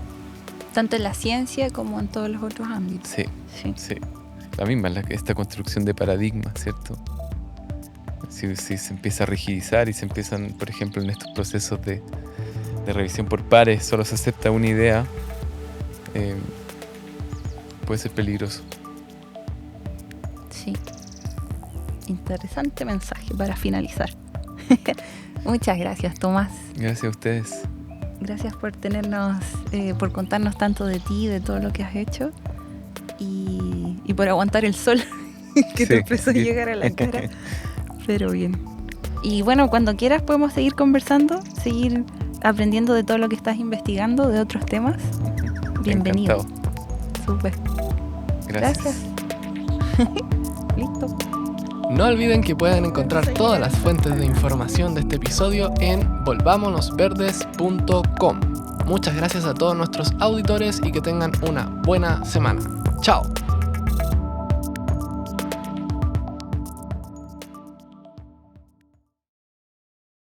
Tanto en la ciencia como en todos los otros ámbitos. Sí. la misma, esta construcción de paradigmas, ¿cierto? Si se empieza a rigidizar y se empiezan, por ejemplo, en estos procesos de revisión por pares, solo se acepta una idea, puede ser peligroso. Sí. Interesante mensaje para finalizar. Muchas gracias, Tomás. Gracias a ustedes. Gracias por tenernos, por contarnos tanto de ti, de todo lo que has hecho y por aguantar el sol que te empezó a llegar a la cara. Pero bien. Y bueno, cuando quieras podemos seguir conversando, seguir aprendiendo de todo lo que estás investigando, de otros temas. Bienvenido. Encantado. Súper. Gracias. Listo. No olviden que pueden encontrar todas las fuentes de información de este episodio en volvamonosverdes.com. Muchas gracias a todos nuestros auditores y que tengan una buena semana. ¡Chao!